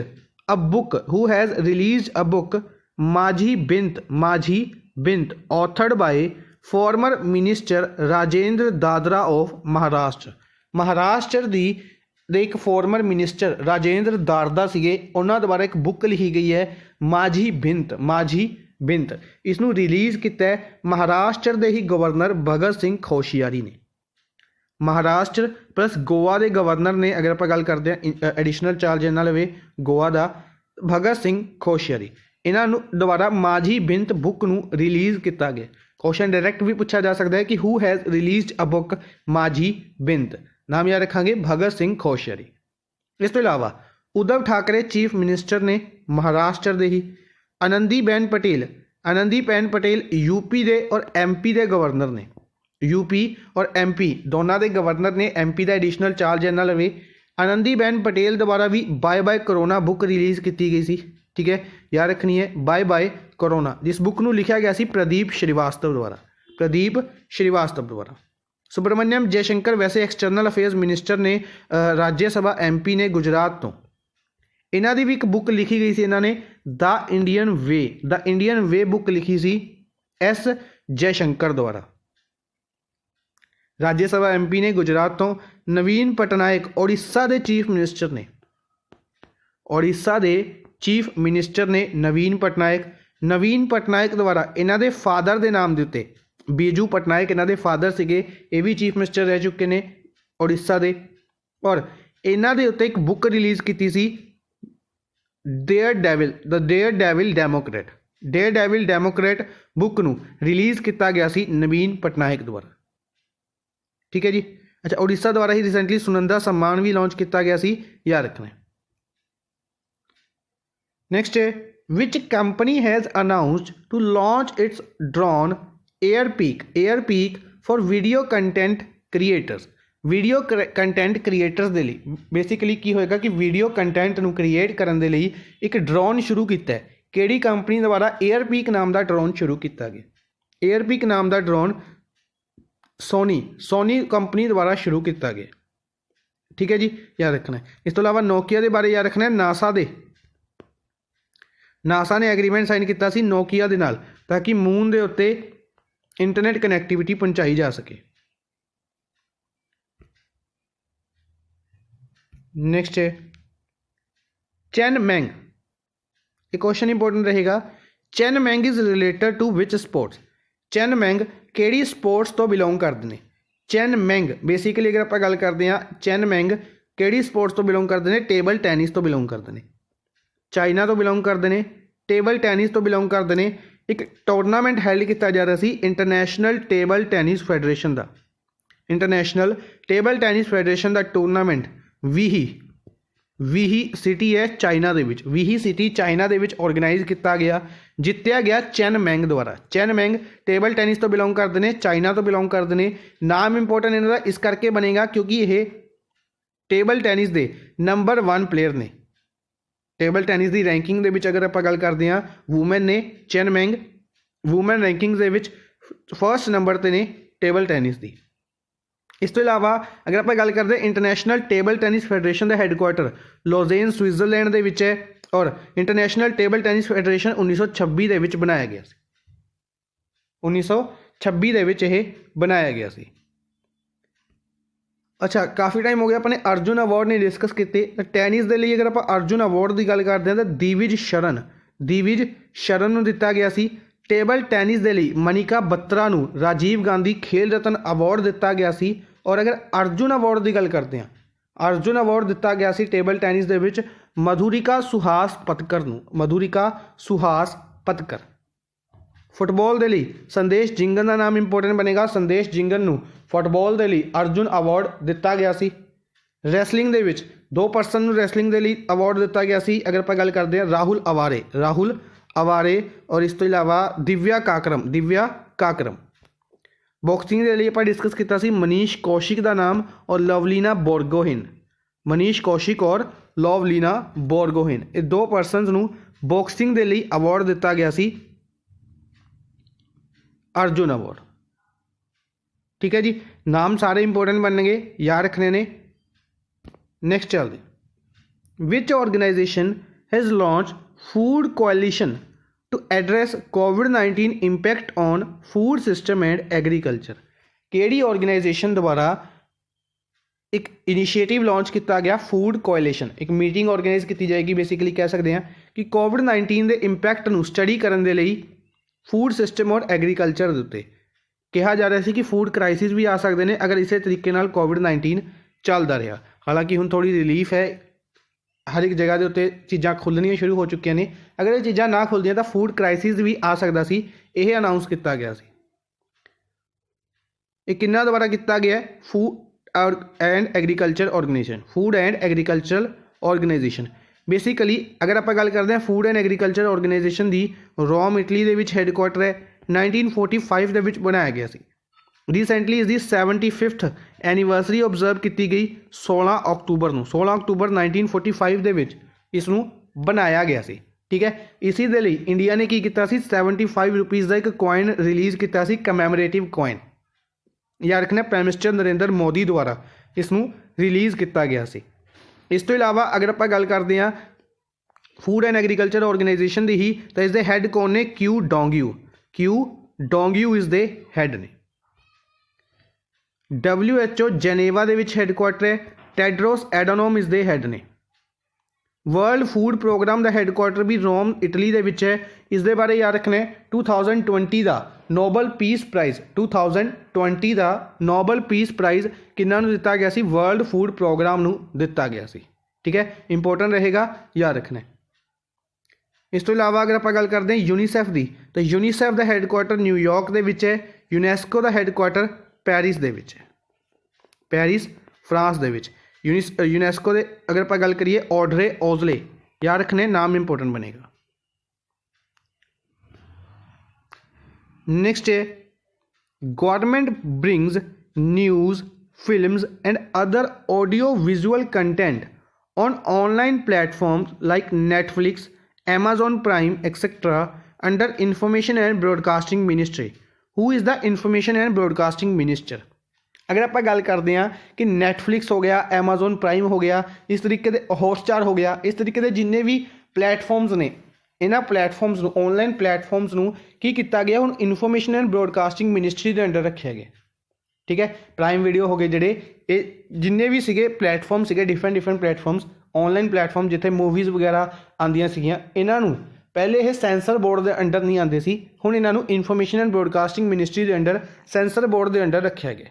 a book माझी बिंत authored by former minister Rajendra Dadra of Maharashtra ਦੇ ਇੱਕ ਫੋਰਮਰ ਮਿਨਿਸਟਰ ਰਾਜੇਂਦਰ ਦਾਰਦਾ ਸੀਗੇ, ਉਹਨਾਂ ਦੁਆਰਾ ਇੱਕ ਬੁੱਕ ਲਿਖੀ ਗਈ ਹੈ माझी बिंत। ਇਸ ਨੂੰ ਰਿਲੀਜ਼ ਕੀਤਾ ਹੈ ਮਹਾਰਾਸ਼ਟਰ ਦੇ ਹੀ ਗਵਰਨਰ ਭਗਤ ਸਿੰਘ ਕੋਸ਼ਿਆਰੀ ਨੇ। ਮਹਾਰਾਸ਼ਟਰ ਪਲਸ ਗੋਆ ਦੇ ਗਵਰਨਰ ਨੇ, ਅਗਰ ਆਪਾਂ ਗੱਲ ਕਰਦੇ ਹਾਂ ਐਡੀਸ਼ਨਲ ਚਾਰਜ ਇਹਨਾਂ ਲਵੇ ਗੋਆ ਦਾ, ਭਗਤ ਸਿੰਘ ਕੋਸ਼ਿਆਰੀ। ਇਹਨਾਂ ਨੂੰ ਦੁਬਾਰਾ माझी बिंत ਬੁੱਕ ਨੂੰ ਰਿਲੀਜ਼ ਕੀਤਾ ਗਿਆ। ਕੁਐਸਚਨ ਡਾਇਰੈਕਟ ਵੀ ਪੁੱਛਿਆ ਜਾ ਸਕਦਾ ਹੈ ਕਿ who has released a book माझी बिंत, ਨਾਮ ਯਾਦ ਰੱਖਾਂਗੇ ਭਗਤ ਸਿੰਘ ਕੋਸ਼ਿਆਰੀ। ਇਸ ਤੋਂ ਇਲਾਵਾ ਉद्धਵ ਠਾਕਰੇ ਚੀਫ ਮਿਨਿਸਟਰ ਨੇ ਮਹਾਰਾਸ਼ਟਰ ਦੇ ਹੀ। ਆਨੰਦੀਬੇਨ ਪਟੇਲ UP ਦੇ ਔਰ MP ਦੇ ਗਵਰਨਰ ਨੇ। UP ਔਰ MP ਦੋਨਾਂ ਦੇ ਗਵਰਨਰ ਨੇ। MP ਦਾ ਐਡੀਸ਼ਨਲ ਚਾਰਜ ਇਹਨਾਂ ਲਵੇ। ਆਨੰਦੀਬੇਨ ਪਟੇਲ ਦੁਆਰਾ ਵੀ ਬਾਏ ਕਰੋਨਾ ਬੁੱਕ ਰਿਲੀਜ਼ ਕੀਤੀ ਗਈ ਸੀ। ਠੀਕ ਹੈ, ਯਾਦ ਰੱਖਣੀ ਹੈ ਬਾਏ ਕਰੋਨਾ, ਜਿਸ ਬੁੱਕ ਨੂੰ ਲਿਖਿਆ ਗਿਆ ਸੀ ਪ੍ਰਦੀਪ ਸ਼੍ਰੀਵਾਸਤਵ ਦੁਆਰਾ। ਸੁਬਰਮਨਿਅਮ ਜੈਸ਼ੰਕਰ ਵੈਸੇ ਐਕਸਟਰਨਲ ਅਫੇਅਰਸ ਮਿਨਿਸਟਰ ਨੇ, ਰਾਜ ਸਭਾ MP ਨੇ ਗੁਜਰਾਤ ਤੋਂ। ਇਹਨਾਂ ਦੀ ਵੀ ਇੱਕ ਬੁੱਕ ਲਿਖੀ ਗਈ ਸੀ, ਇਹਨਾਂ ਨੇ ਦ ਇੰਡੀਅਨ ਵੇ ਬੁੱਕ ਲਿਖੀ ਸੀ S ਜੈਸ਼ੰਕਰ ਦੁਆਰਾ। ਰਾਜ ਸਭਾ MP ਨੇ ਗੁਜਰਾਤ ਤੋਂ। ਨਵੀਨ ਪਟਨਾਇਕ ਉੜੀਸਾ ਦੇ ਚੀਫ ਮਿਨਿਸਟਰ ਨੇ ਨਵੀਨ ਪਟਨਾਇਕ ਦੁਆਰਾ ਇਹਨਾਂ ਦੇ ਫਾਦਰ ਦੇ ਨਾਮ ਦੇ ਉੱਤੇ ਬੀਜੂ ਪਟਨਾਇਕ ਇਹਨਾਂ ਦੇ ਫਾਦਰ ਸੀਗੇ, ਇਹ ਵੀ ਚੀਫ ਮਿਨਿਸਟਰ ਰਹਿ ਚੁੱਕੇ ਨੇ ਉੜੀਸਾ ਦੇ। ਔਰ ਇਹਨਾਂ ਦੇ ਉੱਤੇ ਇੱਕ ਬੁੱਕ ਰਿਲੀਜ਼ ਕੀਤੀ ਸੀ ਡੇਅਰ ਡੈਵਿਲ ਡੈਮੋਕ੍ਰੇਟ ਬੁੱਕ ਨੂੰ ਰਿਲੀਜ਼ ਕੀਤਾ ਗਿਆ ਸੀ ਨਵੀਨ ਪਟਨਾਇਕ ਦੁਆਰਾ। ਠੀਕ ਹੈ ਜੀ। ਅੱਛਾ, ਉੜੀਸਾ ਦੁਆਰਾ ਹੀ ਰੀਸੈਂਟਲੀ ਸੁਨੰਦਾ सम्मान ਵੀ ਲਾਂਚ ਕੀਤਾ ਗਿਆ ਸੀ, ਯਾਦ ਰੱਖਣਾ। ਨੈਕਸਟ ਹੈ which company has announced to launch its drone Airpeak for video content creators ਦੇ ਲਈ। ਬੇਸਿਕਲੀ ਕੀ ਹੋਏਗਾ ਕਿ ਵੀਡੀਓ ਕੰਟੈਂਟ ਨੂੰ ਕ੍ਰੀਏਟ ਕਰਨ ਦੇ ਲਈ ਇੱਕ ਡਰੋਨ ਸ਼ੁਰੂ ਕੀਤਾ ਹੈ। ਕਿਹੜੀ ਕੰਪਨੀ ਦੁਆਰਾ? 에ਅਰਪੀਕ ਨਾਮ ਦਾ ਡਰੋਨ ਸ਼ੁਰੂ ਕੀਤਾ ਗਿਆ। 에ਅਰਪੀਕ ਨਾਮ ਦਾ ਡਰੋਨ ਸੋਨੀ ਕੰਪਨੀ ਦੁਆਰਾ ਸ਼ੁਰੂ ਕੀਤਾ ਗਿਆ। ਠੀਕ ਹੈ ਜੀ, ਯਾਦ ਰੱਖਣਾ। ਇਸ ਤੋਂ ਇਲਾਵਾ ਨੋਕੀਆ ਦੇ ਬਾਰੇ ਯਾਦ ਰੱਖਣਾ। ਨਾਸਾ ਨੇ ਐਗਰੀਮੈਂਟ ਸਾਈਨ ਕੀਤਾ ਸੀ ਨੋਕੀਆ ਦੇ ਨਾਲ, ਤਾਂ ਕਿ ਮੂਨ ਦੇ ਉੱਤੇ ਇੰਟਰਨੈਟ ਕਨੈਕਟੀਵਿਟੀ ਪਹੁੰਚਾਈ ਜਾ ਸਕੇ। नेक्स्ट है चेन मैंग। एक क्वेश्चन इंपॉर्टेंट रहेगा, Chen Meng is related to which sports. Chen Meng किहड़ी स्पोर्ट्स तो बिलोंग करते हैं। चेन मैंग बेसिकली अगर आप गल करते हैं, चेन मैंग किहड़ी स्पोर्ट्स तो बिलोंग करते हैं, टेबल टैनिस तो बिलोंग करते हैं, चाइना तो बिलोंग करते हैं, टेबल टैनिस तो बिलोंग करते हैं। एक टूरनामेंट हैल्ड किया जा रहा सी इंटरनेशनल टेबल टैनिस फैडरेशन का, इंटरनेशनल टेबल टैनिस फैडरेशन का टूरनामेंट भी ਵੀਹੀ ਸਿਟੀ ਹੈ ਚਾਈਨਾ ਦੇ ਵਿੱਚ, ਵੀਹੀ ਸਿਟੀ ਚਾਈਨਾ ਦੇ ਵਿੱਚ ਆਰਗੇਨਾਈਜ਼ ਕੀਤਾ ਗਿਆ, ਜਿੱਤਿਆ ਗਿਆ ਚੈਨ ਮੈਂਗ ਦੁਆਰਾ। ਚੈਨ ਮੈਂਗ ਟੇਬਲ ਟੈਨਿਸ ਤੋਂ ਬਿਲੋਂਗ ਕਰਦੇ ਨੇ, ਚਾਈਨਾ ਤੋਂ ਬਿਲੋਂਗ ਕਰਦੇ ਨੇ। ਨਾਮ ਇੰਪੋਰਟੈਂਟ ਇਹਨਾਂ ਦਾ ਇਸ ਕਰਕੇ ਬਣੇਗਾ ਕਿਉਂਕਿ ਇਹ ਟੇਬਲ ਟੈਨਿਸ ਦੇ ਨੰਬਰ 1 ਪਲੇਅਰ ਨੇ। ਟੇਬਲ ਟੈਨਿਸ ਦੀ ਰੈਂਕਿੰਗ ਦੇ ਵਿੱਚ ਅਗਰ ਆਪਾਂ ਗੱਲ ਕਰਦੇ ਹਾਂ, ਵੂਮੈਨ ਨੇ ਚੈਨ ਮੈਂਗ ਵੂਮੈਨ ਰੈਂਕਿੰਗ ਦੇ ਵਿੱਚ ਫਸਟ ਨੰਬਰ 'ਤੇ ਨੇ ਟੇਬਲ ਟੈਨਿਸ ਦੀ। ਇਸ ਤੋਂ ਇਲਾਵਾ ਅਗਰ ਆਪਾਂ ਗੱਲ ਕਰਦੇ ਇੰਟਰਨੈਸ਼ਨਲ ਟੇਬਲ ਟੈਨਿਸ ਫੈਡਰੇਸ਼ਨ ਦਾ ਹੈੱਡਕੁਆਟਰ ਲੋਜ਼ੇਨ ਸਵਿਟਜ਼ਰਲੈਂਡ ਦੇ ਵਿੱਚ ਹੈ ਔਰ ਇੰਟਰਨੈਸ਼ਨਲ ਟੇਬਲ ਟੈਨਿਸ ਫੈਡਰੇਸ਼ਨ 1926 ਦੇ ਵਿੱਚ ਬਣਾਇਆ ਗਿਆ ਸੀ। 1926 ਦੇ ਵਿੱਚ ਇਹ ਬਣਾਇਆ ਗਿਆ ਸੀ। ਅੱਛਾ, ਕਾਫੀ ਟਾਈਮ ਹੋ ਗਿਆ ਆਪਣੇ ਅਰਜੁਨ ਅਵਾਰਡ ਨਹੀਂ ਡਿਸਕਸ ਕੀਤੇ। ਟੈਨਿਸ ਦੇ ਲਈ ਅਗਰ ਆਪਾਂ ਅਰਜੁਨ ਅਵਾਰਡ ਦੀ ਗੱਲ ਕਰਦੇ ਹਾਂ ਤਾਂ ਦਿਵਿਜ ਸ਼ਰਨ ਨੂੰ ਦਿੱਤਾ ਗਿਆ ਸੀ। ਟੇਬਲ ਟੈਨਿਸ ਦੇ ਲਈ ਮਨੀਕਾ ਬੱਤਰਾ ਨੂੰ ਰਾਜੀਵ ਗਾਂਧੀ ਖੇਲ ਰਤਨ ਅਵਾਰਡ ਦਿੱਤਾ ਗਿਆ ਸੀ। ਔਰ ਅਗਰ ਅਰਜੁਨ ਅਵਾਰਡ ਦੀ ਗੱਲ ਕਰਦੇ ਹਾਂ, ਅਰਜੁਨ ਅਵਾਰਡ ਦਿੱਤਾ ਗਿਆ ਸੀ ਟੇਬਲ ਟੈਨਿਸ ਦੇ ਵਿੱਚ ਮਧੁਰਿਕਾ ਸੁਹਾਸ ਪਤਕਰ ਨੂੰ, ਮਧੁਰਿਕਾ ਸੁਹਾਸ ਪਤਕਰ। ਫੁੱਟਬਾਲ ਦੇ ਲਈ ਸੰਦੇਸ਼ ਜਿੰਗਨ ਦਾ ਨਾਮ ਇੰਪੋਰਟੈਂਟ ਬਣੇਗਾ। ਸੰਦੇਸ਼ ਜਿੰਗਨ ਨੂੰ ਫੁੱਟਬਾਲ ਦੇ ਲਈ ਅਰਜੁਨ ਅਵਾਰਡ ਦਿੱਤਾ ਗਿਆ ਸੀ। ਰੈਸਲਿੰਗ ਦੇ ਵਿੱਚ 2 ਪਰਸਨ ਨੂੰ ਰੈਸਲਿੰਗ ਦੇ ਲਈ ਅਵਾਰਡ ਦਿੱਤਾ ਗਿਆ ਸੀ। ਅਗਰ ਆਪਾਂ ਗੱਲ ਕਰਦੇ ਹਾਂ ਰਾਹੁਲ ਅਵਾਰੇ ਔਰ ਇਸ ਤੋਂ ਇਲਾਵਾ ਦਿਵਿਆ ਕਾਕਰਮ। ਬਾਕਸਿੰਗ ਦੇ ਲਈ ਆਪਾਂ ਡਿਸਕਸ ਕੀਤਾ ਸੀ ਮਨੀਸ਼ ਕੌਸ਼ਿਕ ਦਾ ਨਾਮ ਔਰ ਲਵਲੀਨਾ ਬੋਰਗੋਹੇਨ। ਮਨੀਸ਼ ਕੌਸ਼ਿਕ ਔਰ ਲਵਲੀਨਾ ਬੋਰਗੋਹੇਨ, ਇਹ 2 ਪਰਸਨਸ ਨੂੰ ਬਾਕਸਿੰਗ ਦੇ ਲਈ ਅਵਾਰਡ ਦਿੱਤਾ ਗਿਆ ਸੀ ਅਰਜੁਨ ਅਵਾਰਡ। ਠੀਕ ਹੈ ਜੀ, ਨਾਮ ਸਾਰੇ ਇੰਪੋਰਟੈਂਟ ਬਣਨਗੇ, ਯਾਦ ਰੱਖਣੇ ਨੇ। ਨੈਕਸਟ ਚੱਲਦੇ, which organisation has launch food coalition to address COVID-19 impact on food system and agriculture. ਕਿਹੜੀ ਆਰਗੇਨਾਈਜੇਸ਼ਨ ਦੁਆਰਾ ਇੱਕ ਇਨੀਸ਼ੀਏਟਿਵ ਲਾਂਚ ਕੀਤਾ ਗਿਆ ਫੂਡ ਕੋਐਲੀਸ਼ਨ, ਇੱਕ ਮੀਟਿੰਗ ਆਰਗੇਨਾਈਜ਼ ਕੀਤੀ ਜਾਏਗੀ। ਬੇਸਿਕਲੀ ਕਹਿ ਸਕਦੇ ਹਾਂ ਕਿ COVID-19 ਦੇ ਇੰਪੈਕਟ ਨੂੰ ਸਟੱਡੀ ਕਰਨ ਦੇ ਲਈ ਫੂਡ ਸਿਸਟਮ ਔਰ ਐਗਰੀਕਲਚਰ ਦੇ ਉੱਤੇ ਕਿਹਾ ਜਾ ਰਿਹਾ ਸੀ ਕਿ ਫੂਡ ਕ੍ਰਾਈਸਿਸ ਵੀ ਆ ਸਕਦੇ ਨੇ ਅਗਰ ਇਸੇ ਤਰੀਕੇ ਨਾਲ COVID-19 ਚੱਲਦਾ ਰਿਹਾ। ਹਾਲਾਂਕਿ ਹੁਣ ਥੋੜ੍ਹੀ ਰਿਲੀਫ ਹੈ, ਹਰ ਇੱਕ ਜਗ੍ਹਾ ਦੇ ਉੱਤੇ ਚੀਜ਼ਾਂ ਖੁੱਲ੍ਹਣੀਆਂ ਸ਼ੁਰੂ ਹੋ ਚੁੱਕੀਆਂ ਨੇ। ਅਗਰ ਇਹ ਚੀਜ਼ਾਂ ਨਾ ਖੁੱਲ੍ਹਦੀਆਂ ਤਾਂ ਫੂਡ ਕ੍ਰਾਈਸਿਸ ਵੀ ਆ ਸਕਦਾ ਸੀ, ਇਹ ਅਨਾਊਂਸ ਕੀਤਾ ਗਿਆ ਸੀ। ਇਹ ਕਿਹਨਾਂ ਦੁਆਰਾ ਕੀਤਾ ਗਿਆ? Food and agriculture organisation. Basically ਅਗਰ ਆਪਾਂ ਗੱਲ ਕਰਦੇ ਹਾਂ food and agriculture organisation the, Rome Italy ਦੇ ਵਿੱਚ ਹੈੱਡਕੁਆਟਰ ਹੈ। 1945 ਦੇ ਵਿੱਚ ਬਣਾਇਆ ਗਿਆ ਸੀ। ਰੀਸੈਂਟਲੀ ਇਸ ਦੀ 75th ਐਨੀਵਰਸਰੀ ਓਬਜ਼ਰਵ ਕੀਤੀ ਗਈ 16 ਅਕਤੂਬਰ ਨੂੰ। 16 ਅਕਤੂਬਰ 1945 ਦੇ ਵਿੱਚ ਇਸ ਨੂੰ ਬਣਾਇਆ ਗਿਆ ਸੀ। ਠੀਕ ਹੈ, ਇਸੇ ਦੇ ਲਈ ਇੰਡੀਆ ਨੇ ਕੀ ਕੀਤਾ ਸੀ, 75 ਰੁਪੀਜ਼ ਦਾ ਇੱਕ ਕੋਇਨ ਰਿਲੀਜ਼ ਕੀਤਾ ਸੀ, ਕਮੈਮੋਰੇਟਿਵ ਕੋਇਨ। ਯਾਦ ਰੱਖਣਾ, ਪ੍ਰਾਈਮ ਮਿਨਿਸਟਰ ਨਰਿੰਦਰ ਮੋਦੀ ਦੁਆਰਾ ਇਸ ਨੂੰ ਰਿਲੀਜ਼ ਕੀਤਾ ਗਿਆ ਸੀ। ਇਸ ਤੋਂ ਇਲਾਵਾ ਅਗਰ ਆਪਾਂ ਗੱਲ ਕਰਦੇ ਹਾਂ ਫੂਡ ਐਂਡ ਐਗਰੀਕਲਚਰ ਆਰਗੇਨਾਈਜੇਸ਼ਨ ਦੀ ਹੀ, ਤਾਂ ਇਸ ਦੇ ਹੈੱਡ ਕੌਣ ਨੇ? ਕਿਊ ਡੋਂਗਿਊ ਇਸ ਦੇ ਹੈੱਡ ਨੇ। WHO ਜੈਨੇਵਾ ਦੇ ਵਿੱਚ ਹੈੱਡਕੁਆਟਰ ਹੈ। ਟੈਡਰੋਸ ਐਡਨੋਮ ਇਸ ਦੇ ਹੈੱਡ ਨੇ। ਵਰਲਡ ਫੂਡ ਪ੍ਰੋਗਰਾਮ ਦਾ ਹੈੱਡਕੁਆਟਰ ਵੀ ਰੋਮ ਇਟਲੀ ਦੇ ਵਿੱਚ ਹੈ। ਇਸ ਦੇ ਬਾਰੇ ਯਾਦ ਰੱਖਣਾ, 2020 ਦਾ ਨੋਬਲ ਪੀਸ ਪ੍ਰਾਈਜ਼ 2020 ਦਾ ਨੋਬਲ ਪੀਸ ਪ੍ਰਾਈਜ਼ ਕਿਹਨਾਂ ਨੂੰ ਦਿੱਤਾ ਗਿਆ ਸੀ? ਵਰਲਡ ਫੂਡ ਪ੍ਰੋਗਰਾਮ ਨੂੰ ਦਿੱਤਾ ਗਿਆ ਸੀ। ਠੀਕ ਹੈ, ਇੰਪੋਰਟੈਂਟ ਰਹੇਗਾ, ਯਾਦ ਰੱਖਣਾ। ਇਸ ਤੋਂ ਇਲਾਵਾ ਅਗਰ ਆਪਾਂ ਗੱਲ ਕਰਦੇ ਹਾਂ ਯੂਨੀਸੈਫ ਦੀ, ਤਾਂ ਯੂਨੀਸੈਫ ਦਾ ਹੈੱਡਕੁਆਟਰ ਨਿਊਯਾਰਕ ਦੇ ਵਿੱਚ ਹੈ। ਯੂਨੈਸਕੋ ਦਾ ਹੈੱਡਕੁਆਟਰ ਪੈਰਿਸ ਦੇ ਵਿੱਚ ਹੈ, ਪੈਰਿਸ ਫਰਾਂਸ ਦੇ ਵਿੱਚ। ਯੂਨੈਸਕੋ ਦੇ ਅਗਰ ਆਪਾਂ ਗੱਲ ਕਰੀਏ ਔਡਰੇ ਔਜ਼ਲੇ, ਯਾਦ ਰੱਖਣੇ, ਨਾਮ ਇੰਪੋਰਟੈਂਟ ਬਣੇਗਾ। नेक्स्ट है government brings news films and other audio visual content on online platforms like Netflix Amazon Prime etc under information and broadcasting ministry। who is the information and broadcasting minister? अगर आप गल करते हैं कि Netflix हो गया, Amazon Prime हो गया, इस तरीके के हॉटस्टार हो गया, इस तरीके के जिन्ने भी प्लेटफॉर्म्स ने, इन्होंने प्लेटफॉर्म्स ਨੂੰ ऑनलाइन प्लेटफॉर्म्स ਨੂੰ ਕੀ ਕੀਤਾ ਗਿਆ, ਹੁਣ ਇਨਫੋਰਮੇਸ਼ਨ ਐਂਡ ਬ੍ਰੌਡਕਾਸਟਿੰਗ ਮਿਨਿਸਟਰੀ ਦੇ ਅੰਡਰ ਰੱਖਿਆ ਗਿਆ। ਠੀਕ ਹੈ, ਪ੍ਰਾਈਮ ਵੀਡੀਓ ਹੋ ਗਏ, ਜਿਹੜੇ ਇਹ ਜਿੰਨੇ ਵੀ ਸੀਗੇ ਪਲੇਟਫਾਰਮ ਸੀਗੇ, ਡਿਫਰੈਂਟ ਪਲੇਟਫਾਰਮਸ, ਆਨਲਾਈਨ ਪਲੇਟਫਾਰਮ ਜਿੱਥੇ ਮੂਵੀਜ਼ ਵਗੈਰਾ ਆਉਂਦੀਆਂ ਸੀਗੀਆਂ, ਇਹਨਾਂ ਨੂੰ ਪਹਿਲੇ ਇਹ ਸੈਂਸਰ ਬੋਰਡ ਦੇ ਅੰਡਰ ਨਹੀਂ ਆਉਂਦੇ ਸੀ, ਹੁਣ ਇਹਨਾਂ ਨੂੰ ਇਨਫੋਰਮੇਸ਼ਨ ਐਂਡ ਬ੍ਰੌਡਕਾਸਟਿੰਗ ਮਿਨਿਸਟਰੀ ਦੇ ਅੰਡਰ ਸੈਂਸਰ ਬੋਰਡ ਦੇ ਅੰਡਰ ਰੱਖਿਆ ਗਿਆ।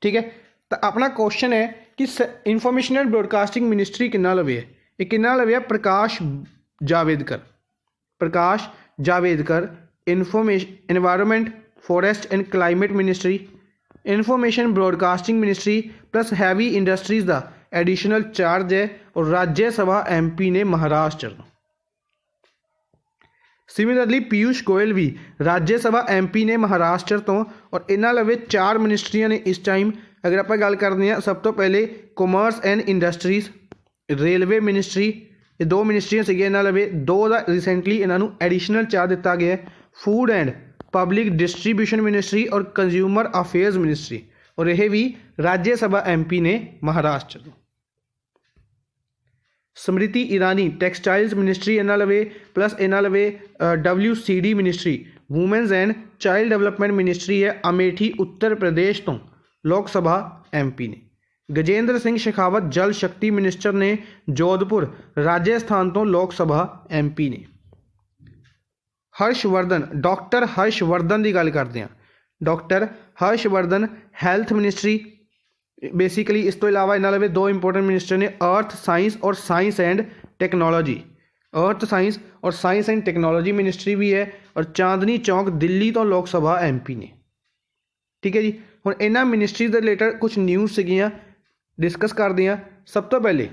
ਠੀਕ ਹੈ, ਤਾਂ ਆਪਣਾ ਕੁਐਸਚਨ ਹੈ ਕਿ ਇਨਫੋਰਮੇਸ਼ਨ ਐਂਡ ਬ੍ਰੌਡਕਾਸਟਿੰਗ ਮਿਨਿਸਟਰੀ ਕਿੰਨਾ ਲਵੇ ਹੈ? ਇਹ ਕਿੰਨਾ ਲਵੇ ਹੈ? Prakash Javadekar. Environment forest and climate ministry, information broadcasting ministry plus heavy industries का एडिशनल चार्ज है और राज्य सभा MP ने महाराष्ट्र। सिमिलरली पीयूष गोयल भी राज्य सभा MP ने महाराष्ट्र तो और इन्होंने लवे 4 मिनिस्ट्रियां ने इस टाइम। अगर आप गल करते हैं सब तो पहले commerce and industries, railway ministry, ये 2 मिनिस्ट्रियां सी इन्होंने लवे। 2 का रिसेंटली इन्हों एडिशनल चार्ज दिता गया है, food and public distribution ministry और कंज्यूमर अफेयर्स मिनिस्ट्री, और यह भी राज्य सभा MP ने महाराष्ट्र। स्मृति ईरानी टैक्सटाइल्स मिनिस्ट्री इन्हों लवे, प्लस इन्हों लवे WCD ministry women's and child development ministry है अमेठी उत्तर प्रदेश तो लोक सभा MP ने। गजेंद्र सिंह शेखावत जल शक्ति मिनिस्टर ने जोधपुर राजस्थान तो लोक सभा MP ने। हर्षवर्धन डॉक्टर हर्षवर्धन की गल करते हैं, doctor Harshvardhan health ministry basically. इस तो इलावा इन्होंने लवे 2 इंपोर्टेंट मिनिस्टर ने अर्थ साइंस और science and technology, earth science और साइंस एंड टेक्नोलॉजी मिनिस्ट्री भी है, और चांदनी चौक दिल्ली तो लोक सभा MP ने। ठीक है जी, हुण इन्हां मिनिस्ट्री के रिलेटेड कुछ न्यूज़ सीगियां डिस्कस करते हैं। सब तो पहले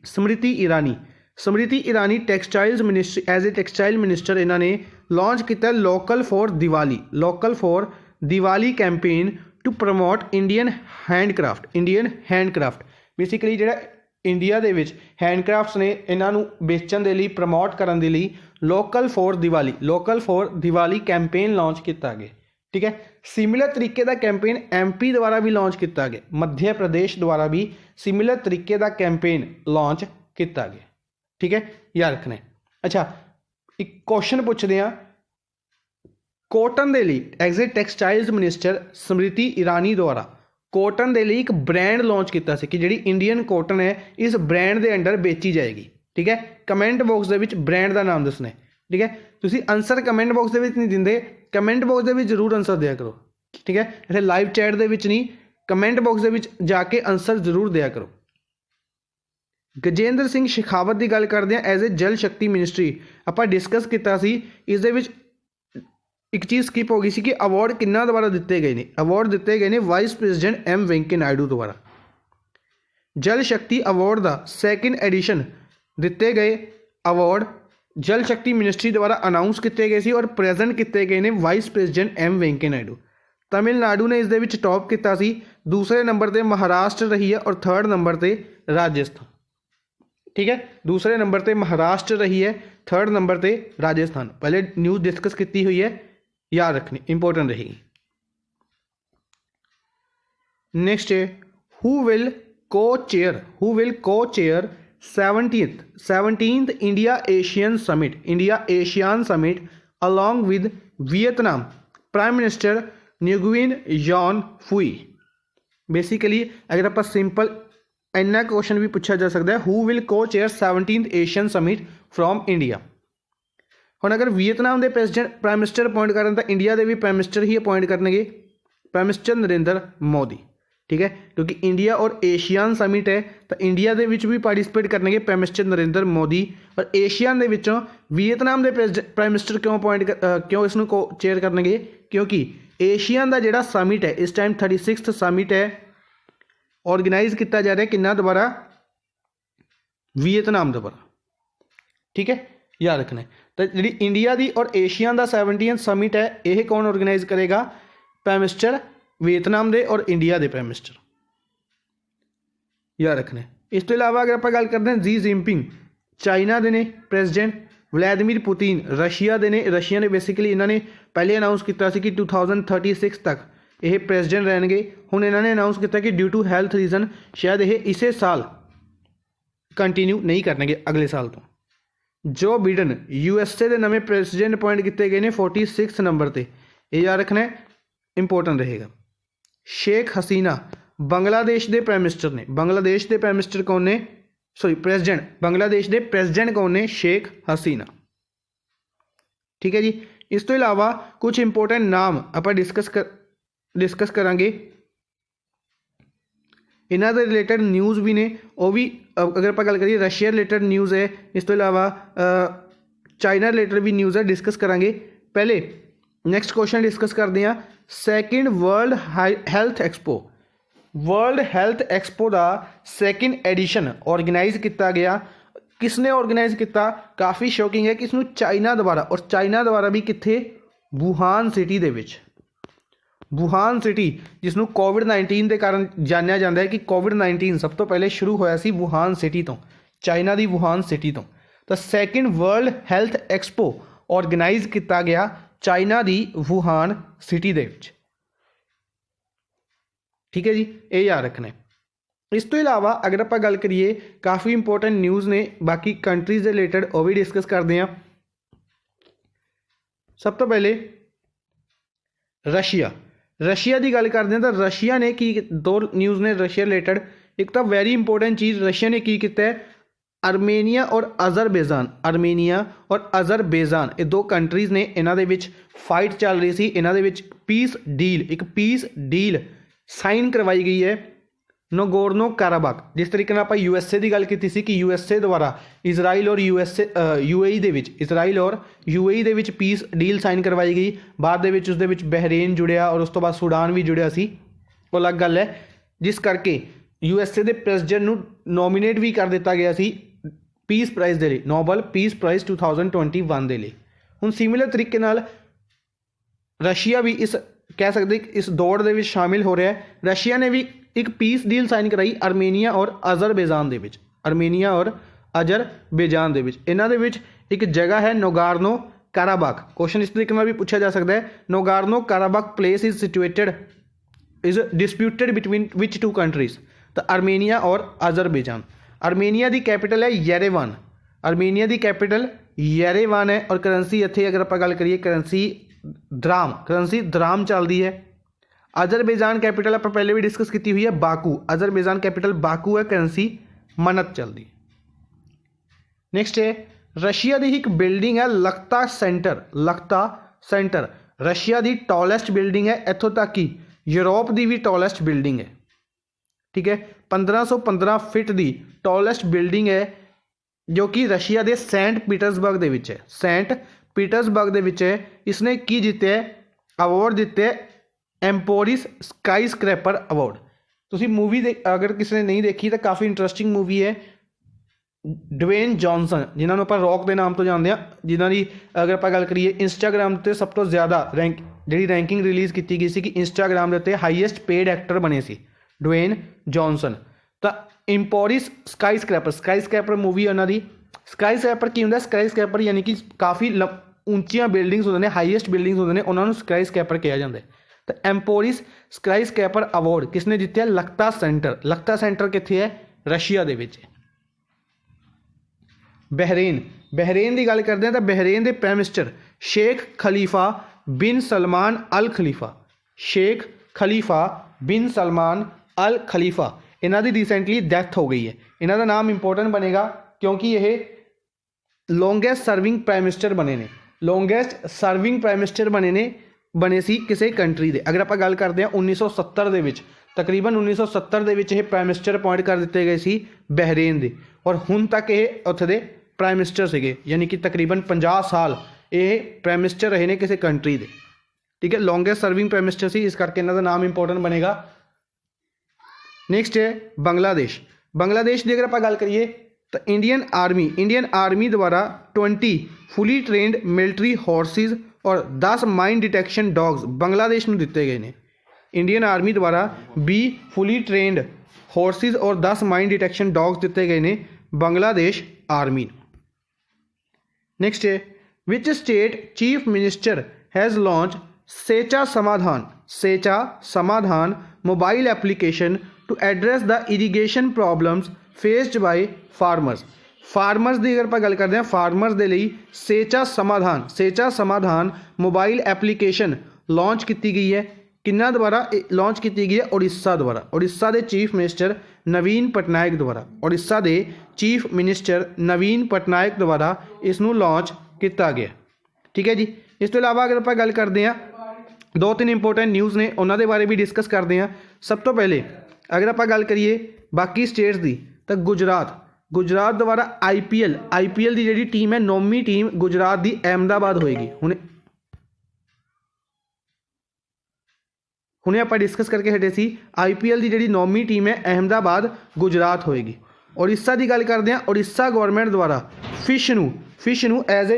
Smriti Irani textiles ministry as a textile minister इन्होंने लॉन्च किया local for Diwali campaign to promote Indian handcraft. Basically जो इंडिया के हैंडक्राफ्ट्स ने इन्हों बेचण के लिए प्रमोट करने के लिए local for Diwali campaign launch किया गया। ठीक है, सिमिलर तरीके का कैंपेन MP द्वारा भी लॉन्च किया गया, मध्य प्रदेश द्वारा भी सिमिलर तरीके का कैंपेन लॉन्च किया गया। ठीक है, याद रखना है। अच्छा, एक क्वेश्चन पूछते हैं, कॉटन के लिए as a textiles minister Smriti Irani द्वारा कॉटन के लिए एक ब्रांड लॉन्च किया कि जी इंडियन कॉटन है इस ब्रांड के अंडर बेची जाएगी। ठीक है, कमेंट बॉक्स के ब्रांड का नाम दसना है। ठीक है, तुसी आंसर कमेंट बॉक्स के नहीं देंगे, कमेंट बॉक्स के जरूर आंसर दिया करो। ठीक है, इतने लाइव चैट के नहीं, कमेंट बॉक्स के जाके आंसर जरूर दिया करो। गजेंद्र सिंह शेखावत की गल करते हैं एज ए जल शक्ति मिनिस्ट्री, आप डिस्कस किया इस एक चीज़ स्किप हो गई सी कि अवार्ड किन्ना द्वारा दिते गए हैं। अवार्ड दिते गए हैं vice president M Venkaiah Naidu द्वारा। जल शक्ति अवार्ड का 2nd एडिशन दिते गए अवार्ड जल शक्ति मिनिस्ट्री द्वारा अनाउंस किए गए और प्रेजेंट किए गए हैं vice president M Venkaiah Naidu. Tamil Nadu ने इस टॉप किया, दूसरे नंबर पर महाराष्ट्र रही है और 3rd नंबर पर राजस्थान। ठीक है, दूसरे नंबर पर महाराष्ट्र रही है, 3rd नंबर पर राजस्थान। पहले न्यूज़ डिस्कस की हुई है, याद रखनी इंपॉर्टेंट रहेगी। नेक्स्ट है who will co-chair 17th India ASEAN summit along with Vietnam prime minister Nguyen यॉन फुई। बेसिकली अगर आप सिंपल इन्ना क्वेश्चन भी पूछा जा सकता है, who will co-chair 17th Asian summit from India. हम अगर वियतनाम के प्रेजिडेंट प्राइम मिनिस्टर अपॉइंट करें तो इंडिया के भी प्राइम मिनिस्टर ही अपॉइंट करेंगे, प्राइम मिनिस्टर नरेंद्र मोदी। ठीक है, क्योंकि इंडिया और एशियन समिट है तो इंडिया के भी पार्टिसिपेट करेंगे प्राइम मिनिस्टर नरेंद्र मोदी, और एशियन के विचों वियतनाम के प्राइम मिनिस्टर क्यों अपॉइंट क्यों इसनों को चेयर करेंगे, क्योंकि एशियन का जोड़ा समिट है इस टाइम 36th समिट है, ऑर्गेनाइज किया जा रहा है किन्ना दोबारा, वियतनाम दोबारा। ठीक है, याद रखना है। तो जी इंडिया की और एशियन का 17th समिट है यह कौन ऑर्गेनाइज करेगा, प्राइम मिनिस्टर वियतनाम के और इंडिया के प्राइम मिनिस्टर, याद रखना है। इस तो इलावा अगर आप गल करते हैं जी जिनपिंग चाइना के ने प्रेजिडेंट, व्लादिमीर पुतिन रशिया के ने, रशिया ने बेसिकली इन्होंने पहले अनाउंस किया कि 2036 तक ये प्रेजिडेंट रहेंगे। हुण इन्होंने अनाउंस किया कि ड्यू टू हैल्थ रीजन शायद ये इसे साल कंटिन्यू नहीं करेंगे अगले साल तो। जो बिडन USA के नवे प्रेजिडेंट अपॉइंट किए गए हैं 46 नंबर पर, यह याद रखना है इंपॉर्टेंट रहेगा। शेख हसीना बांग्लादेश के प्राइम मिनिस्टर ने, बांग्लादेश के प्राइम मिनिस्टर कौन ने, सॉरी प्रेजिडेंट, बांग्लादेश के प्रेजिडेंट कौन ने, शेख हसीना। ठीक है जी, इस तो इलावा कुछ इंपॉर्टेंट नाम आप डिस्कस करांगे, इन्हों के रिलेटेड न्यूज़ भी ने, वो भी अगर आप गल करिए रशिया रिलेटेड न्यूज़ है, इस तो इलावा चाइना रिलेटेड भी न्यूज़ है, डिस्कस करांगे। पहले नेक्स्ट क्वेश्चन डिस्कस करते हैं, 2nd world health expo world health expo का सैकेंड एडिशन ऑर्गेनाइज किया गया। किसने ऑर्गेनाइज किया? काफ़ी शॉकिंग है कि इसनूं चाइना द्वारा, और चाइना द्वारा भी कित्थे? वुहान सिटी दे विच। वुहान सिटी जिसनूं कोविड-19 के कारण जानिया जाता है कि कोविड-19 सब तो पहले शुरू होया सी वुहान सिटी तो, चाइना की वुहान सिटी तो second world health expo organise किया गया चाइना की वुहान सिटी दे विच। ठीक है जी, ये याद रखना है। इस तो इलावा अगर आप गल करिए काफ़ी इंपोर्टेंट न्यूज़ ने बाकी कंट्रीज़ के रिलेटेड वो भी डिस्कस करते हैं। सब तो पहले रशिया की गल करते हैं तो रशिया ने की दो न्यूज़ ने रशिया रिलेटेड। एक तो वेरी इंपोर्टेंट चीज़ रशिया ने की किया है, आर्मेनिया और अज़रबेजान ये दो कंट्रीज़ ने, इन्हों के फाइट चल रही थी, इन्हों के पीस डील, एक पीस डील साइन करवाई गई है नगोर्नो काराबाख। जिस तरीके आप यूएसए की गल की कि यूएसए द्वारा इजराइल और यूएई इजराइल और यूएई दे विच पीस डील साइन करवाई गई, बाद उसदे विच बहरेन जुड़िया और उस तो बाद सूडान भी जुड़िया सी, वो अलग गल है। जिस करके यूएसए के प्रेसिडेंट नूं नॉमीनेट भी कर दिता गया सी पीस प्राइज़ के लिए, नोबल पीस प्राइज़ 2021 के लिए। हुण सिमिलर तरीके नाल रशिया भी इस कह सकते इस दौड़ के शामिल हो रहा है। रशिया ने भी एक पीस डील साइन कराई आर्मेनिया और अज़रबेजान के विच, इन्हां दे विच एक जगह है नोगार्नो काराबाख। क्वेश्चन इस तरीके नाल भी पूछा जा सकता है, Nagorno Karabakh place is disputed between which two countries? तो आर्मेनिया और अज़रबेजान। आर्मेनिया की कैपिटल है येरेवान, है और करंसी इत्थे अगर आप गल करिए करंसी द्राम चलती है। अज़रबेजान कैपिटल आप पहले भी डिस्कस की हुई है बाकू, अज़रबेजान कैपिटल बाकू है, करेंसी मनत चलती। नेक्स्ट है रशिया की एक बिल्डिंग है लख्ता सेंटर, रशिया की टॉलेस्ट बिल्डिंग है, इत्थों तक कि यूरोप की भी टॉलेस्ट बिल्डिंग है। ठीक है, 1515 फिट की टॉलेस्ट बिल्डिंग है जो कि रशिया के सेंट पीटर्सबर्ग के विच है, इसने की जीते अवार्ड दिते एम्पोरिस स्काई स्क्रैपर अवार्ड। तुसी मूवी अगर किसी ने नहीं देखी तो काफ़ी इंटरेस्टिंग मूवी है। ड्वेन जॉनसन जिन्होंने आप रॉक के नाम तो जानते हैं, जिन्हों की अगर आप गल करिए इंस्टाग्राम पर सब तो ज़्यादा जी रैंकिंग रिलीज़ की गई सी कि इंस्टाग्राम के उत्ते हाईएस्ट पेड एक्टर बने सी ड्वेन जॉनसन। तो एम्पोरिस स्काई स्क्रैपर मूवी उन्होंने स्काई स्क्रैपर की होंगे, स्काई स्क्रैपर यानी कि काफ़ी ऊंचिया बिल्डिंग्स होंगे, हाईएस्ट बिल्डिंग्स होंगे, उन्होंने स्काई स्क्रैपर कहा जाता है। तो एम्पोरिस स्काई स्क्रैपर अवार्ड किसने जीत्या? लख्ता सेंटर कित्थे है? रशिया दे विच। बहरेन की गल करते हैं तो बहरेन के प्राइम मिनिस्टर शेख खलीफा बिन सलमान अल खलीफा इन्हों की रिसेंटली डेथ हो गई है। इन्हों का नाम इंपोर्टेंट बनेगा क्योंकि यह लॉन्गेस्ट सर्विंग प्राइम मिनिस्टर बने ने बने सी किसी कंट्री के। अगर आप गल करते हैं 1970 के तकरीबन 1970 के प्राइम मिनिस्टर अपॉइंट कर दिते गए सी बहरेन के, और हुण तक ये उत्थे दे प्राइम मिनिस्टर से, यानी कि तकरीबन 50 साल ये प्राइम मिनिस्टर रहे ने किसी कंट्री के। ठीक है, लॉन्गेस्ट सर्विंग प्राइम मिनिस्टर सी, इस करके इन्हों का नाम इंपोर्टेंट बनेगा। नेक्स्ट है बांग्लादेश की अगर आप गल करिए तो इंडियन आर्मी द्वारा 20 फुली ट्रेंड मिलिट्री हॉर्सिस और 10 माइन डिटेक्शन डॉग्स बांग्लादेश में दिते गए हैं। इंडियन आर्मी द्वारा 20 फुली ट्रेंड हॉर्सिस और 10 माइन डिटेक्शन डॉग्स दिते गए हैं बांग्लादेश आर्मी। नेक्स्ट है which state chief minister has launch Secha Samadhan mobile application to address the irrigation problems faced by farmers की अगर आप गल करते हैं फार्मर्स के लिए सेचा समाधान मोबाइल एप्लीकेशन लॉन्च की गई है। किन्ना द्वारा लॉन्च की गई है? उड़ीसा के चीफ मिनिस्टर नवीन पटनायक द्वारा इसनूं लॉन्च किया गया। ठीक है जी, इस तो इलावा अगर आप गल करते हैं 2-3 इंपोर्टेंट न्यूज़ ने उन्होंने बारे भी डिस्कस करते हैं। सब तो पहले अगर आप गल करिए बाकी स्टेट्स की तो गुजरात द्वारा आईपीएल की जी टीम है नौवीं टीम गुजरात की अहमदाबाद ਹੁਣੇ ਆਪਾਂ ਡਿਸਕਸ ਕਰਕੇ ਹਟੇ ਸੀ IPL ਦੀ ਜਿਹੜੀ ਨੌਵੀਂ ਟੀਮ ਹੈ ਅਹਿਮਦਾਬਾਦ ਗੁਜਰਾਤ ਹੋਏਗੀ। ਉੜੀਸਾ ਦੀ ਗੱਲ ਕਰਦੇ ਹਾਂ। ਉੜੀਸਾ ਗੌਰਮੈਂਟ ਦੁਆਰਾ ਫਿਸ਼ ਨੂੰ ਐਜ਼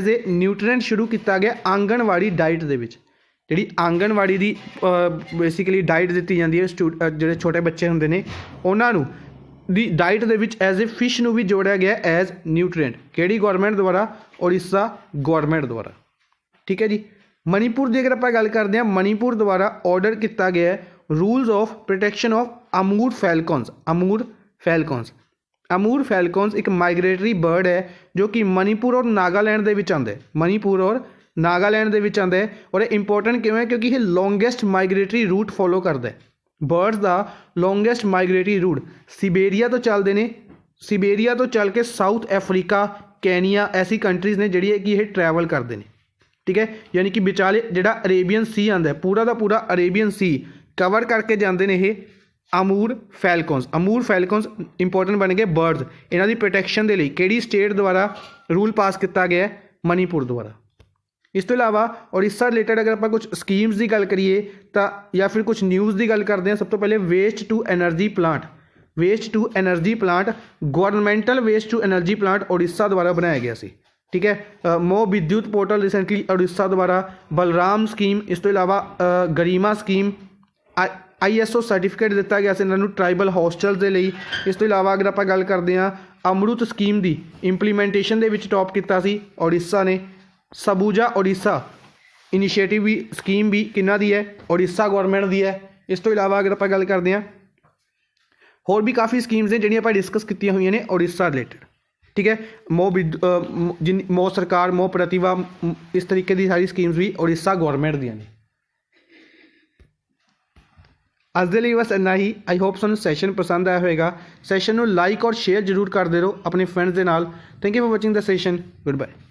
ਏ ਨਿਊਟ੍ਰੀਐਂਟ ਸ਼ੁਰੂ ਕੀਤਾ ਗਿਆ ਆਂਗਣਵਾੜੀ ਡਾਈਟ ਦੇ ਵਿੱਚ। ਜਿਹੜੀ ਆਂਗਣਵਾੜੀ ਦੀ ਬੇਸਿਕਲੀ ਡਾਈਟ ਦਿੱਤੀ ਜਾਂਦੀ ਹੈ ਜਿਹੜੇ ਛੋਟੇ ਬੱਚੇ ਹੁੰਦੇ ਨੇ ਉਹਨਾਂ ਨੂੰ ਦੀ ਡਾਈਟ ਦੇ ਵਿੱਚ ਐਜ਼ ਏ ਫਿਸ਼ ਨੂੰ ਵੀ ਜੋੜਿਆ ਗਿਆ ਐਜ਼ ਨਿਊਟ੍ਰੀਐਂਟ। ਕਿਹੜੀ ਗੌਰਮੈਂਟ ਦੁਆਰਾ? ਉੜੀਸਾ ਗੌਰਮੈਂਟ ਦੁਆਰਾ। ਠੀਕ ਹੈ ਜੀ। ਮਣੀਪੁਰ ਦੀ ਅਗਰ ਆਪਾਂ ਗੱਲ ਕਰਦੇ ਹਾਂ, ਮਣੀਪੁਰ ਦੁਆਰਾ ਆਰਡਰ ਕੀਤਾ ਗਿਆ ਹੈ ਰੂਲਸ ਆਫ ਪ੍ਰੋਟੈਕਸ਼ਨ ਆਫ ਅਮੂਰ ਫੈਲਕੌਨਸ ਇੱਕ ਮਾਈਗ੍ਰੇਟਰੀ ਬਰਡ ਹੈ ਜੋ ਕਿ ਮਣੀਪੁਰ ਔਰ ਨਾਗਾਲੈਂਡ ਦੇ ਵਿੱਚ ਆਉਂਦਾ ਹੈ। ਔਰ ਇਹ ਇੰਪੋਰਟੈਂਟ ਕਿਉਂ ਹੈ? ਕਿਉਂਕਿ ਇਹ ਲੌਂਗੈਸਟ ਮਾਈਗ੍ਰੇਟਰੀ ਰੂਟ ਫੋਲੋ ਕਰਦਾ ਹੈ। ਬਰਡਸ ਦਾ ਲੌਂਗੈਸਟ ਮਾਈਗ੍ਰੇਟਰੀ ਰੂਟ ਸਿਬੇਰੀਆ ਤੋਂ ਚੱਲਦੇ ਨੇ। ਸਿਬੇਰੀਆ ਤੋਂ ਚੱਲ ਕੇ ਸਾਊਥ ਅਫਰੀਕਾ, ਕੈਨੀਆ ਐਸੀ ਕੰਟਰੀਜ਼ ਨੇ ਜਿਹੜੀਆਂ ਕਿ ਇਹ ਟਰੈਵਲ ਕਰਦੇ ਨੇ। ਠੀਕ ਹੈ, ਯਾਨੀ ਕਿ ਵਿਚਾਲੇ ਜਿਹੜਾ ਅਰੇਬੀਅਨ ਸੀ ਆਉਂਦਾ ਪੂਰਾ ਦਾ ਪੂਰਾ ਅਰੇਬੀਅਨ ਸੀ ਕਵਰ ਕਰਕੇ ਜਾਂਦੇ ਨੇ ਇਹ ਅਮੂਰ ਫੈਲਕੌਨਸ ਇੰਪੋਰਟੈਂਟ ਬਣ ਗਏ ਬਰਡਸ। ਇਹਨਾਂ ਦੀ ਪ੍ਰੋਟੈਕਸ਼ਨ ਦੇ ਲਈ ਕਿਹੜੀ ਸਟੇਟ ਦੁਆਰਾ ਰੂਲ ਪਾਸ ਕੀਤਾ ਗਿਆ? ਮਣੀਪੁਰ ਦੁਆਰਾ। ਇਸ ਤੋਂ ਇਲਾਵਾ ਉੜੀਸਾ ਰਿਲੇਟਡ ਅਗਰ ਆਪਾਂ ਕੁਝ ਸਕੀਮਸ ਦੀ ਗੱਲ ਕਰੀਏ ਤਾਂ ਜਾਂ ਫਿਰ ਕੁਝ ਨਿਊਜ਼ ਦੀ ਗੱਲ ਕਰਦੇ ਹਾਂ, ਸਭ ਤੋਂ ਪਹਿਲੇ waste to energy plant governmental waste to energy plant Orissa ਦੁਆਰਾ ਬਣਾਇਆ ਗਿਆ ਸੀ। ਠੀਕ ਹੈ। ਮੋ ਵਿਦਯੁਤ ਪੋਰਟਲ ਰਿਸੈਂਟਲੀ ਉੜੀਸਾ ਦੁਆਰਾ, ਬਲਰਾਮ ਸਕੀਮ, ਇਸ ਤੋਂ ਇਲਾਵਾ ਗਰੀਮਾ ਸਕੀਮ, ISO ਸਰਟੀਫਿਕੇਟ ਦਿੱਤਾ ਗਿਆ ਸੀ ਇਹਨਾਂ ਨੂੰ ਟਰਾਈਬਲ ਹੋਸਟਲਸ ਦੇ ਲਈ। ਇਸ ਤੋਂ ਇਲਾਵਾ ਅਗਰ ਆਪਾਂ ਗੱਲ ਕਰਦੇ ਹਾਂ ਅੰਮ੍ਰਿਤ ਸਕੀਮ ਦੀ ਇੰਪਲੀਮੈਂਟੇਸ਼ਨ ਦੇ ਵਿੱਚ ਟੌਪ ਕੀਤਾ ਸੀ ਉੜੀਸਾ ਨੇ। ਸਬੂਜਾ ਉੜੀਸਾ ਇਨੀਸ਼ੀਏਟਿਵ ਵੀ ਸਕੀਮ ਵੀ ਕਿਹਨਾਂ ਦੀ ਹੈ? ਉੜੀਸਾ ਗੌਰਮੈਂਟ ਦੀ ਹੈ। ਇਸ ਤੋਂ ਇਲਾਵਾ ਅਗਰ ਆਪਾਂ ਗੱਲ ਕਰਦੇ ਹਾਂ ਹੋਰ ਵੀ ਕਾਫੀ ਸਕੀਮਸ ਨੇ ਜਿਹੜੀਆਂ ਆਪਾਂ ਡਿਸਕਸ ਕੀਤੀਆਂ ਹੋਈਆਂ ਨੇ ਉੜੀਸਾ ਰਿਲੇਟਡ। ਠੀਕ ਹੈ। ਮੋ ਸਰਕਾਰ, ਮੋ ਪ੍ਰਤਿਭਾ, ਇਸ ਤਰੀਕੇ ਦੀ ਸਾਰੀ ਸਕੀਮਸ ਵੀ ਉੜੀਸਾ ਗੌਰਮੈਂਟ ਦੀਆਂ ਨੇ। ਅੱਜ ਦੇ ਲਈ ਬਸ ਇੰਨਾ ਹੀ। ਆਈ ਹੋਪ ਤੁਹਾਨੂੰ ਸੈਸ਼ਨ ਪਸੰਦ ਆਇਆ ਹੋਵੇਗਾ। ਸੈਸ਼ਨ ਨੂੰ ਲਾਈਕ ਔਰ ਸ਼ੇਅਰ ਜ਼ਰੂਰ ਕਰਦੇ ਰਹੋ ਆਪਣੇ ਫਰੈਂਡਸ ਦੇ ਨਾਲ। Thank you for watching the session. Good bye.